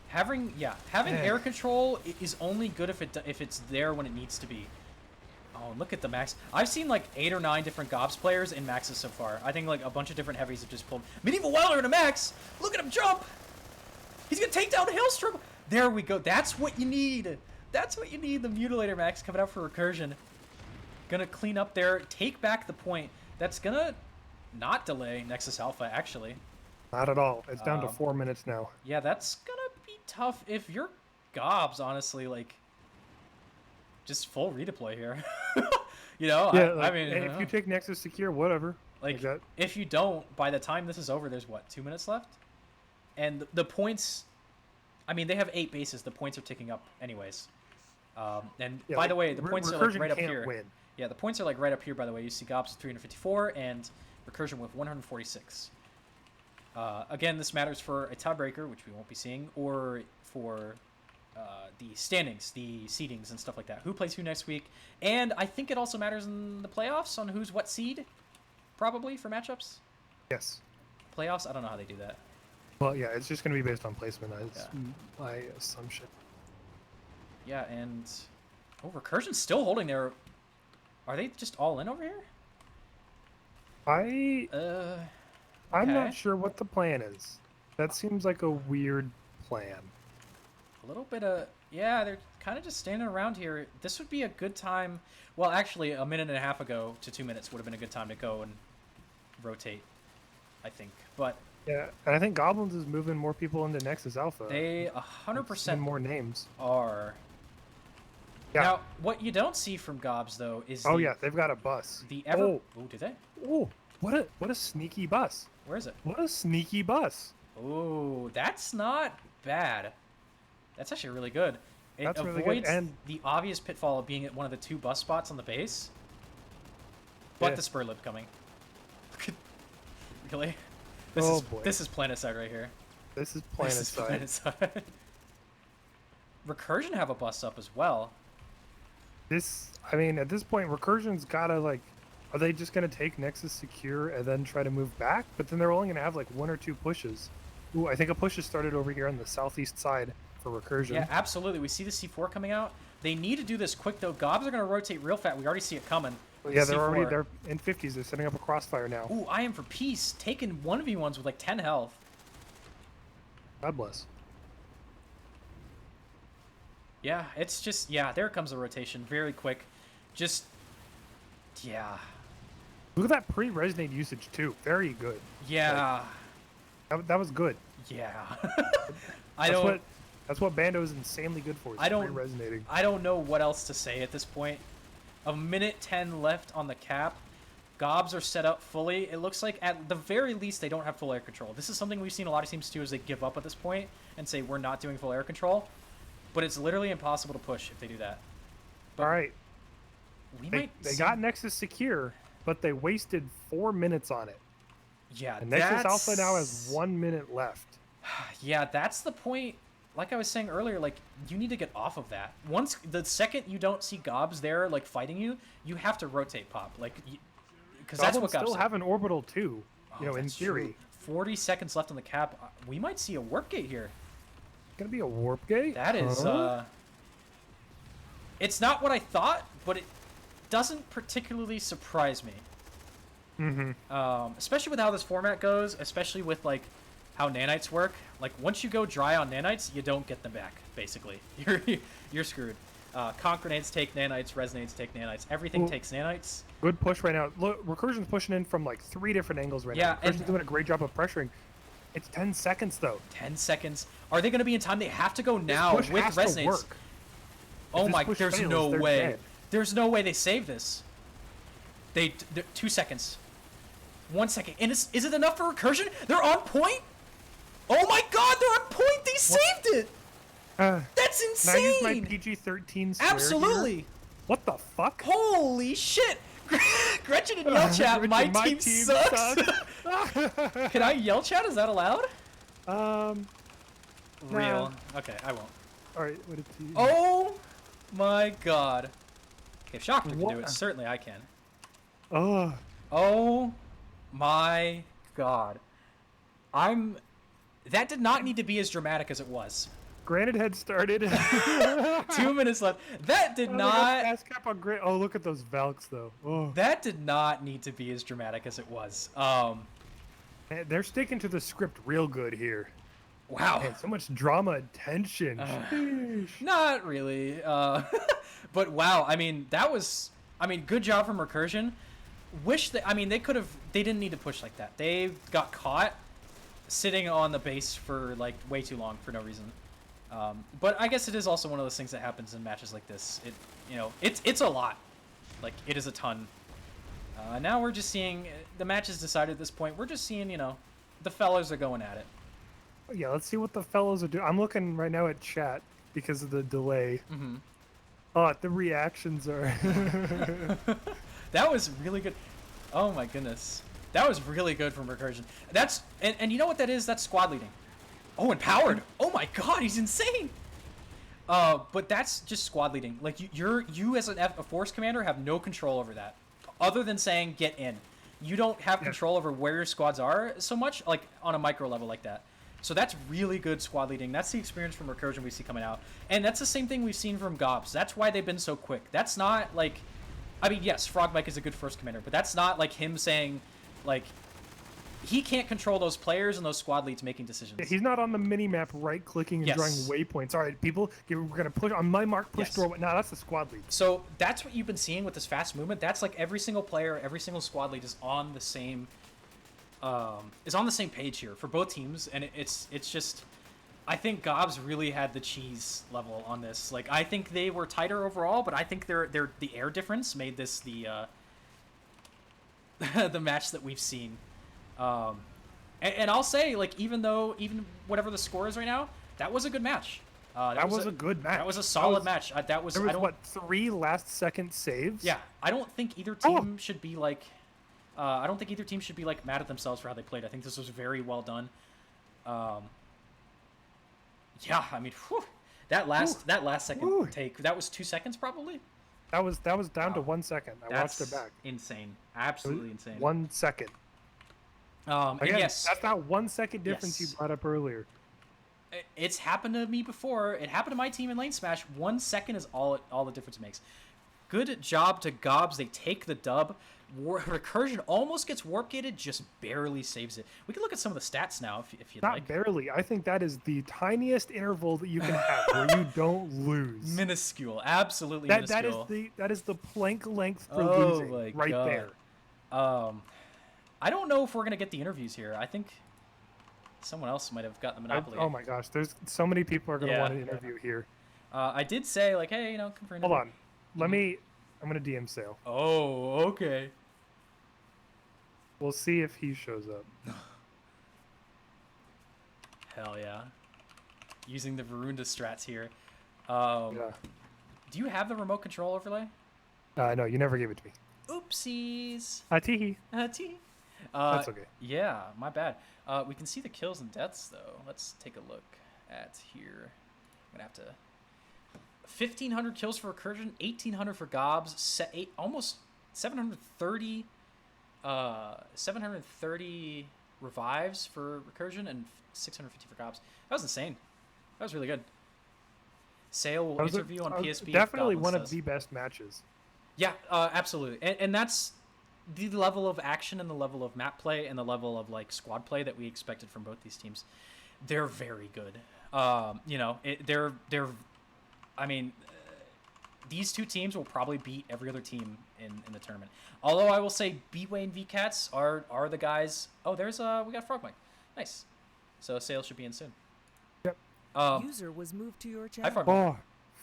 Having air control is only good if it's there when it needs to be. Oh, look at the max. I've seen like 8 or 9 different GOBS players in maxes so far. I think like a bunch of different heavies have just pulled Medieval Welder in a max. Look at him jump. He's gonna take down Hailstrom. There we go. That's what you need. That's what you need. The Mutilator max coming out for Recursion. Gonna clean up there, take back the point. That's gonna not delay Nexus Alpha actually. Not at all. It's down to 4 minutes now. Yeah, that's gonna be tough if you're GOBS, honestly, like just full redeploy here. Yeah, I mean, if you take Nexus Secure, whatever. Like that. If you don't, by the time this is over, there's what, 2 minutes left? And the points, I mean, they have 8 bases. The points are ticking up anyways. And yeah, by the way, the points are like right up here. Win. Yeah, the points are like right up here, by the way. You see GOBS with 354 and Recursion with 146. Again, this matters for a tiebreaker, which we won't be seeing, or for the standings, the seedings, and stuff like that. Who plays who next week? And I think it also matters in the playoffs on who's what seed, probably, for matchups. Yes. Playoffs? I don't know how they do that. Well, yeah, it's just going to be based on placement. That's my assumption. Yeah, and... Oh, Recursion's still holding their... Are they just all in over here? I'm Okay. not sure what the plan is. That seems like a weird plan. A little bit of... Yeah, they're kind of just standing around here. This would be a good time... Well, actually, a minute and a half ago to 2 minutes would have been a good time to go and rotate, I think. But... Yeah, and I think Goblins is moving more people into Nexus Alpha. They 100% more names. Are. Yeah. Now, what you don't see from GOBS, though, is yeah, they've got a bus. The ever... Oh, did they? Oh, what a sneaky bus. Where is it? What a sneaky bus. Oh, that's not bad. That's actually really good. It That's avoids really good. And the obvious pitfall of being at one of the 2 bus spots on the base. But Yeah. the spur lip coming. Really? Boy. This is Planetside right here. This is Planetside. Recursion have a bus up as well. I mean, at this point, Recursion's gotta, like... Are they just gonna take Nexus Secure and then try to move back? But then they're only gonna have, like, 1 or 2 pushes. Ooh, I think a push has started over here on the southeast side for Recursion. Yeah, absolutely. We see the C4 coming out. They need to do this quick, though. GOBS are going to rotate real fast. We already see it coming. Yeah, they're in 50s. They're setting up a crossfire now. Ooh, I am for peace. Taking 1v1s with like 10 health. God bless. Yeah, it's just, there comes a rotation. Very quick. Just, yeah. Look at that pre-resonate usage, too. Very good. Yeah. Like, that was good. Yeah. That's what Bando is insanely good for. Pre-resonating. I don't know what else to say at this point. A minute 10 left on the cap. GOBS are set up fully. It looks like at the very least they don't have full air control. This is something we've seen a lot of teams do is they give up at this point and say we're not doing full air control. But it's literally impossible to push if they do that. But All right. They got Nexus secure, but they wasted 4 minutes on it. Yeah, and Nexus Alpha now has 1 minute left. Yeah, that's the point. Like I was saying earlier, like you need to get off of that. Once the second you don't see GOBS there, like fighting you, you have to rotate pop, like because that's what GOBS still have an orbital too. You know, in theory. True. 40 seconds left on the cap. We might see a warp gate here. Gonna be a warp gate? That is. It's not what I thought, but it doesn't particularly surprise me. Especially with how this format goes, especially with like how nanites work. Like once you go dry on nanites, you don't get them back. Basically, you're screwed. Conch grenades take nanites, resonates take nanites. Everything takes nanites. Good push right now. Look, Recursion's pushing in from like 3 different angles right now. Recursion's doing a great job of pressuring. It's 10 seconds though. 10 seconds. Are they going to be in time? They have to go now with resonates. Oh my! There's no way. Dead. There's no way they save this. They're 2 seconds. 1 second. And is it enough for Recursion? They're on point? Oh my god, they're on point! They saved it! That's insane! Can I use my PG-13 swear Absolutely! Here? What the fuck? Holy shit! Gretchen and Yell Chat, my team sucks! Can I Yell Chat? Is that allowed? Real. Okay, I won't. Alright, what did he... Oh my god. Okay, if Shocker can do it, certainly I can. Oh my god. That did not need to be as dramatic as it was. Granted had started. 2 minutes left. That did not... Cap on oh, look at those Valks, though. Oh. That did not need to be as dramatic as it was. They're sticking to the script real good here. Wow. Man, so much drama and tension. Not really. But wow, I mean, that was... I mean, good job from Recursion. Wish that... I mean, they could have... They didn't need to push like that. They got caught sitting on the base for, like, way too long for no reason. But I guess it is also one of those things that happens in matches like this. It's a lot. Like, it is a ton. Now we're just seeing... The match is decided at this point. We're just seeing, the fellas are going at it. Yeah, let's see what the fellows are doing. I'm looking right now at chat because of the delay. Oh, the reactions are... That was really good. Oh my goodness. That was really good from Recursion. That's... And you know what that is? That's squad leading. Oh, empowered. Oh my god, he's insane. But that's just squad leading. Like, you as a force commander have no control over that. Other than saying, get in. You don't have control over where your squads are so much, like, on a micro level like that. So that's really good squad leading. That's the experience from Recursion we see coming out. And that's the same thing we've seen from GOBS. That's why they've been so quick. That's not, like... I mean, yes, Frog Mike is a good first commander, but that's not, like, him saying, like... He can't control those players and those squad leads making decisions. He's not on the mini-map right-clicking and drawing waypoints. All right, people, we're going to push on my mark, push door. No, that's the squad lead. So that's what you've been seeing with this fast movement. That's like every single player, every single squad lead is on the same page here for both teams. And it's just, I think GOBS really had the cheese level on this. Like, I think they were tighter overall, but I think the air difference made this the the match that we've seen. And I'll say, like, even whatever the score is right now, that was a good match. That was a good match. That was a solid match. There was what, 3 last-second saves? Yeah, I don't think either team should be like. I don't think either team should be like mad at themselves for how they played. I think this was very well done. Yeah, I mean, that last second take, that was 2 seconds probably. That was down to 1 second. I watched it back. Insane, absolutely insane. 1 second. Again, and yes, that's that 1 second difference you brought up earlier. It's happened to me before. It happened to my team in Lane Smash. 1 second is all the difference makes. Good job to GOBS. They take the dub. Recursion almost gets warp gated, just barely saves it. We can look at some of the stats now if you'd like. Not barely. I think that is the tiniest interval that you can have where you don't lose. Minuscule, absolutely minuscule. That is the plank length for losing right there. I don't know if we're gonna get the interviews here. I think someone else might have got the monopoly. Oh my gosh, there's so many people are gonna want an interview here. I did say, like, hey, come for an interview. Hold on, I'm gonna DM Sale. Oh, okay. We'll see if he shows up. Hell yeah. Using the Varunda strats here. Yeah. Do you have the remote control overlay? No, you never gave it to me. Oopsies. Teehee. Tee. That's okay. Yeah, my bad. We can see the kills and deaths though. Let's take a look at here. I'm gonna have to. 1,500 kills for Recursion, 1,800 for GOBS, almost 730, 730 revives for Recursion, and 650 for GOBS. That was insane. That was really good. Sale will interview on PSB. Definitely one of the best matches. Yeah, absolutely. And that's the level of action and the level of map play and the level of like squad play that we expected from both these teams. They're very good. I mean, these two teams will probably beat every other team in the tournament. Although I will say B-Way and VCats are the guys. Oh, we got Frog Mike. Nice. So Sale should be in soon. Yep. User was moved to your channel. Hi, Frog Mike. Oh,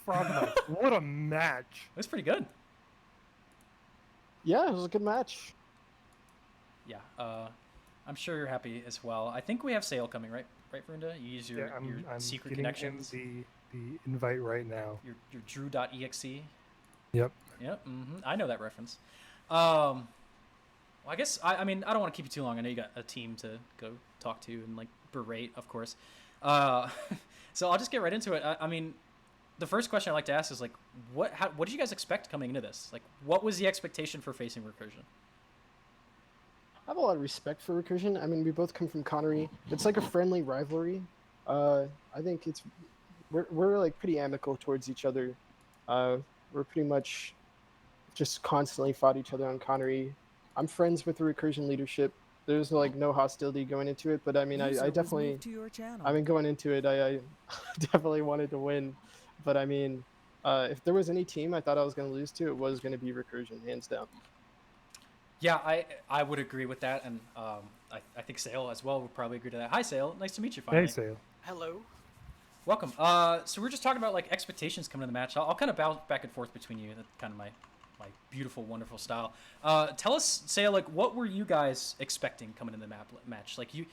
Frog Mike. What a match. It was pretty good. Yeah, it was a good match. Yeah. I'm sure you're happy as well. I think we have Sale coming, right? Right, Varunda? You use your I'm secret getting connections. the invite right now. Your Drew.exe. Yep. Yep. I know that reference. Well, I guess I mean I don't want to keep you too long. I know you got a team to go talk to and like berate, of course. So I'll just get right into it. I mean, the first question I like to ask is like, what did you guys expect coming into this? Like, what was the expectation for facing Recursion? I have a lot of respect for Recursion. I mean, we both come from Connery. It's like a friendly rivalry. I think we're like pretty amicable towards each other. We're pretty much just constantly fought each other on Connery. I'm friends with the Recursion leadership. There's like no hostility going into it, but I mean, I definitely, going into it, I definitely wanted to win. But I mean, if there was any team I thought I was going to lose to, it was going to be Recursion, hands down. Yeah, I would agree with that, and I think Sale as well would probably agree to that. Hi, Sale. Nice to meet you finally. Hey, Sale. Hello. Welcome. So we're just talking about like expectations coming in the match. I'll kind of bounce back and forth between you. That's kind of my beautiful, wonderful style. Tell us, Sale, like what were you guys expecting coming in the match? Like you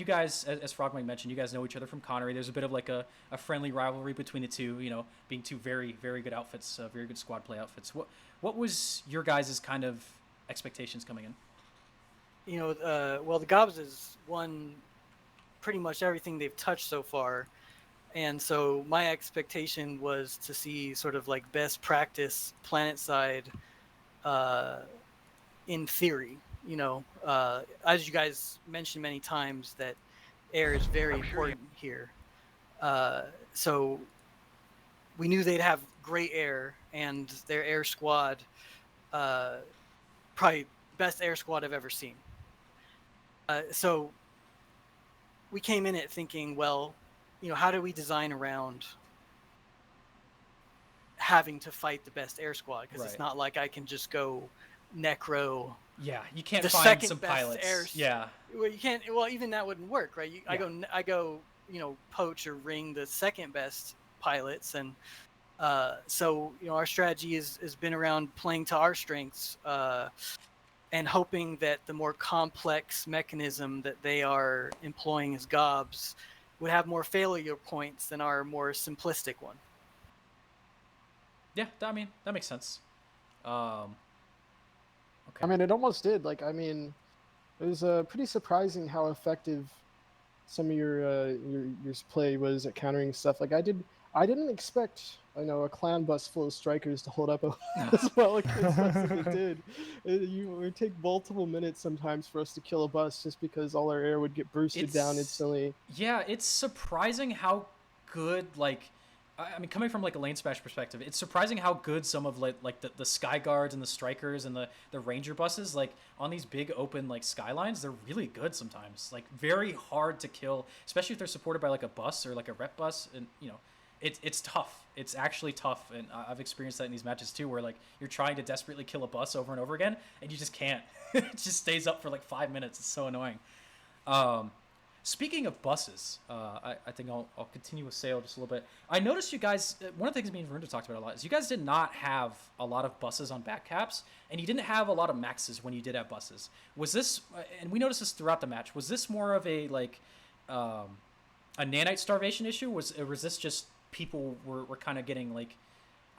guys, as Frogmite mentioned, you guys know each other from Connery. There's a bit of like a friendly rivalry between the two. You know, being two very, very good outfits, very good squad play outfits. What was your guys' kind of expectations coming in? You know, well, the GOBS has won pretty much everything they've touched so far. And so my expectation was to see sort of like best practice planet side in theory. You know, as you guys mentioned many times, that air is very important here. So we knew they'd have great air, and their air squad, probably best air squad I've ever seen. So we came in it thinking, well, you know, how do we design around having to fight the best air squad? Because It's not like I can just go necro. Yeah, you can't the find second some best pilots. Yeah. Well, you can't. Well, even that wouldn't work, right? I go, you know, poach or ring the second best pilots, and so you know, our strategy has been around playing to our strengths. And hoping that the more complex mechanism that they are employing as GOBS would have more failure points than our more simplistic one. Yeah, I mean, that makes sense. Okay. I mean, it almost did. Like, I mean, it was pretty surprising how effective some of your play was at countering stuff. Like, I didn't expect, you know, a clown bus full of strikers to hold up as well against us as it did. It would take multiple minutes sometimes for us to kill a bus just because all our air would get boosted down instantly. Yeah, it's surprising how good, like, I mean, coming from like a lane smash perspective, it's surprising how good some of like the sky guards and the strikers and the ranger buses, like on these big open like skylines, they're really good sometimes. Like very hard to kill, especially if they're supported by like a bus or like a rep bus, and you know. It's tough. It's actually tough, and I've experienced that in these matches too, where like you're trying to desperately kill a bus over and over again, and you just can't. It just stays up for like 5 minutes. It's so annoying. Speaking of buses, I think I'll continue with Sale just a little bit. I noticed you guys, one of the things me and Varunda talked about a lot is you guys did not have a lot of buses on back caps, and you didn't have a lot of maxes when you did have buses. Was this, and we noticed this throughout the match, was this more of a nanite starvation issue? Was this just people were kind of getting like,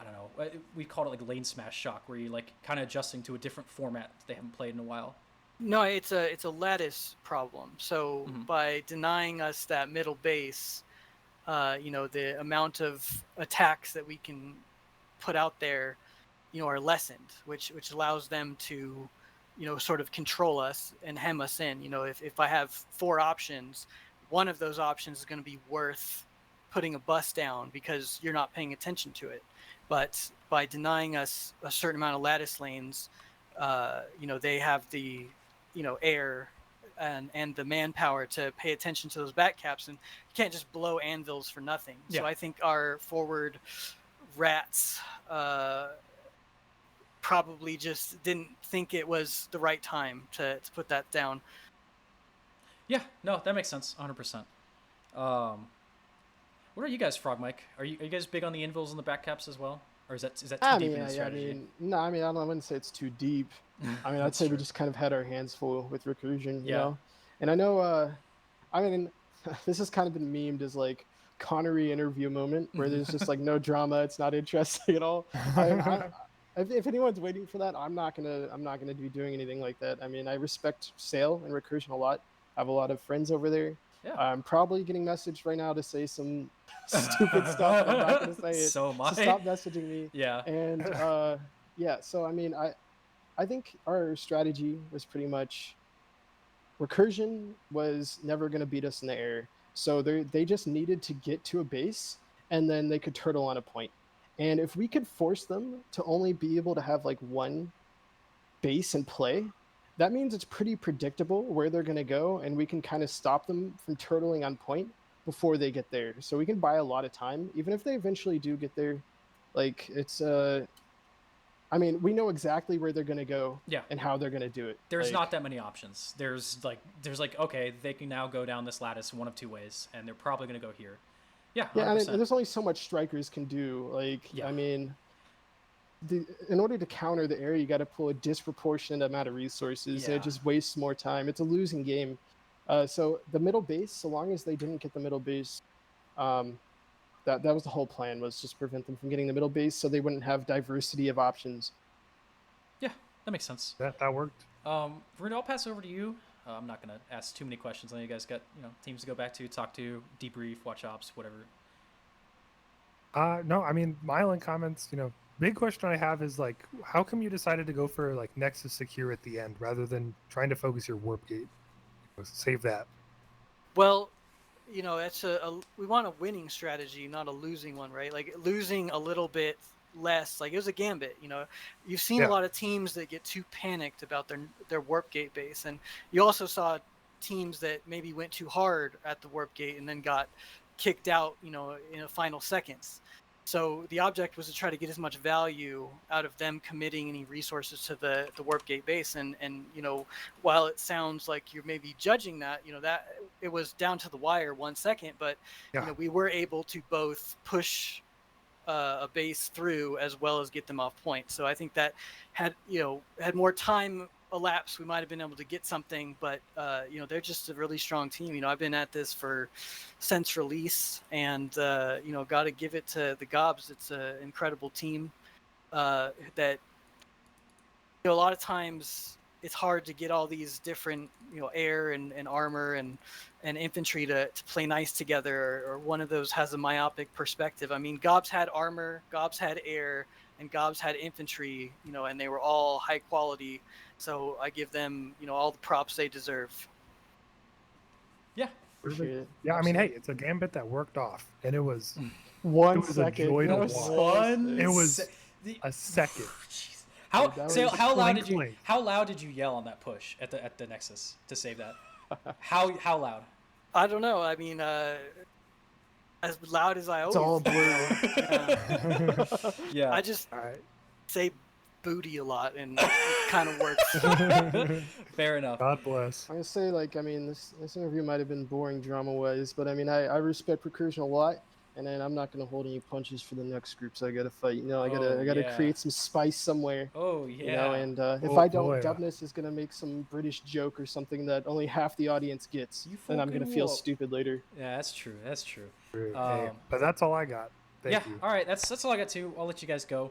I don't know, we called it like lane smash shock, where you like kind of adjusting to a different format that they haven't played in a while? No, it's a lattice problem. So by denying us that middle base, the amount of attacks that we can put out there, are lessened, which allows them to, sort of control us and hem us in. If I have 4 options, one of those options is going to be worth putting a bus down because you're not paying attention to it. But by denying us a certain amount of lattice lanes, they have the, air and the manpower to pay attention to those back caps, and you can't just blow anvils for nothing. Yeah. So I think our forward rats probably just didn't think it was the right time to put that down. Yeah, no, that makes sense, 100%. What are you guys, Frog Mike? Are you guys big on the invils and the back caps as well, or is that too deep in the strategy? I wouldn't say it's too deep. I mean, I'd say we just kind of had our hands full with recursion, you know. And I know, this has kind of been memed as like Connery interview moment where there's just like no drama, it's not interesting at all. If anyone's waiting for that, I'm not gonna be doing anything like that. I mean, I respect Sale and recursion a lot. I have a lot of friends over there. Yeah. I'm probably getting messaged right now to say some stupid stuff. I'm not going to say it. So am I. So stop messaging me. Yeah. And so I mean, I think our strategy was pretty much recursion was never going to beat us in the air. So they just needed to get to a base, and then they could turtle on a point. And if we could force them to only be able to have like one base in play, that means it's pretty predictable where they're going to go, and we can kind of stop them from turtling on point before they get there. So we can buy a lot of time, even if they eventually do get there. Like, it's we know exactly where they're going to go and how they're going to do it. There's not that many options. There's okay, they can now go down this lattice one of 2 ways, and they're probably going to go here. Yeah, 100%. Yeah, and there's only so much strikers can do. I mean, in order to counter the air, you got to pull a disproportionate amount of resources, and it just wastes more time. It's a losing game. So the middle base, so long as they didn't get the middle base, that was the whole plan, was just prevent them from getting the middle base, so they wouldn't have diversity of options. Yeah, that makes sense. That worked. Varunda, I'll pass over to you. I'm not gonna ask too many questions. I know you guys got teams to go back to, talk to, debrief, watch ops, whatever. No, I mean, my only comments, big question I have is like, how come you decided to go for like Nexus Secure at the end rather than trying to focus your warp gate? Save that. Well, that's we want a winning strategy, not a losing one, right? Like losing a little bit less, like it was a gambit. You've seen a lot of teams that get too panicked about their warp gate base, and you also saw teams that maybe went too hard at the warp gate and then got kicked out, in the final seconds. So the object was to try to get as much value out of them committing any resources to the warp gate base. And while it sounds like you're maybe judging that, that it was down to the wire 1 second, but we were able to both push a base through as well as get them off point. So I think that had more time elapsed, we might have been able to get something, but they're just a really strong team. I've been at this since release, and got to give it to the GOBS. It's an incredible team that a lot of times it's hard to get all these different air and armor and infantry to play nice together, or one of those has a myopic perspective. I mean, GOBS had armor, GOBS had air, and GOBS had infantry, and they were all high quality. So I give them, all the props they deserve. Yeah. Yeah, I mean, hey, it's a gambit that worked off, and it was 1 it was second. a joy to watch. It was a second. How loud did you yell on that push at the Nexus to save that? How loud? I don't know. I mean, as loud as I always. It's all blue. Yeah. I just say booty a lot, and it kind of works. Fair enough. God bless. I'm gonna say, like, I mean, this interview might have been boring drama-wise, but I mean, I respect Recursion a lot, and then I'm not gonna hold any punches for the next groups I gotta fight. You know, I Oh, gotta yeah. create some spice somewhere. Oh yeah. You know, and if Oh, I don't, boy. Dubness is gonna make some British joke or something that only half the audience gets, You and I'm gonna fucking feel whoop. stupid later. Yeah, that's true. That's true. Hey, Um, but that's all I got. Thank yeah. you. All right. That's all I got too. I'll let you guys go.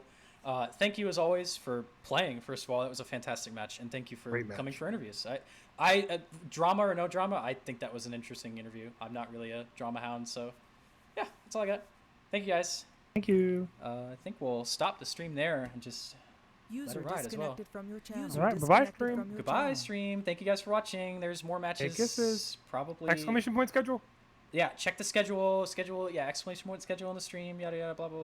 Thank you as always for playing. First of all, that was a fantastic match, and thank you for Great match. coming for interviews. I drama or no drama, I think that was an interesting interview. I'm not really a drama hound, so yeah, that's all I got. Thank you guys. Thank you. I think we'll stop the stream there and just User ride as well. disconnected from your channel. All right, bye-bye, Disconnected stream. from your goodbye channel. stream. Thank you guys for watching. There's more matches. kisses. Probably. Exclamation point schedule. Yeah, check the schedule. Yeah, exclamation point schedule on the stream. Yada yada blah blah.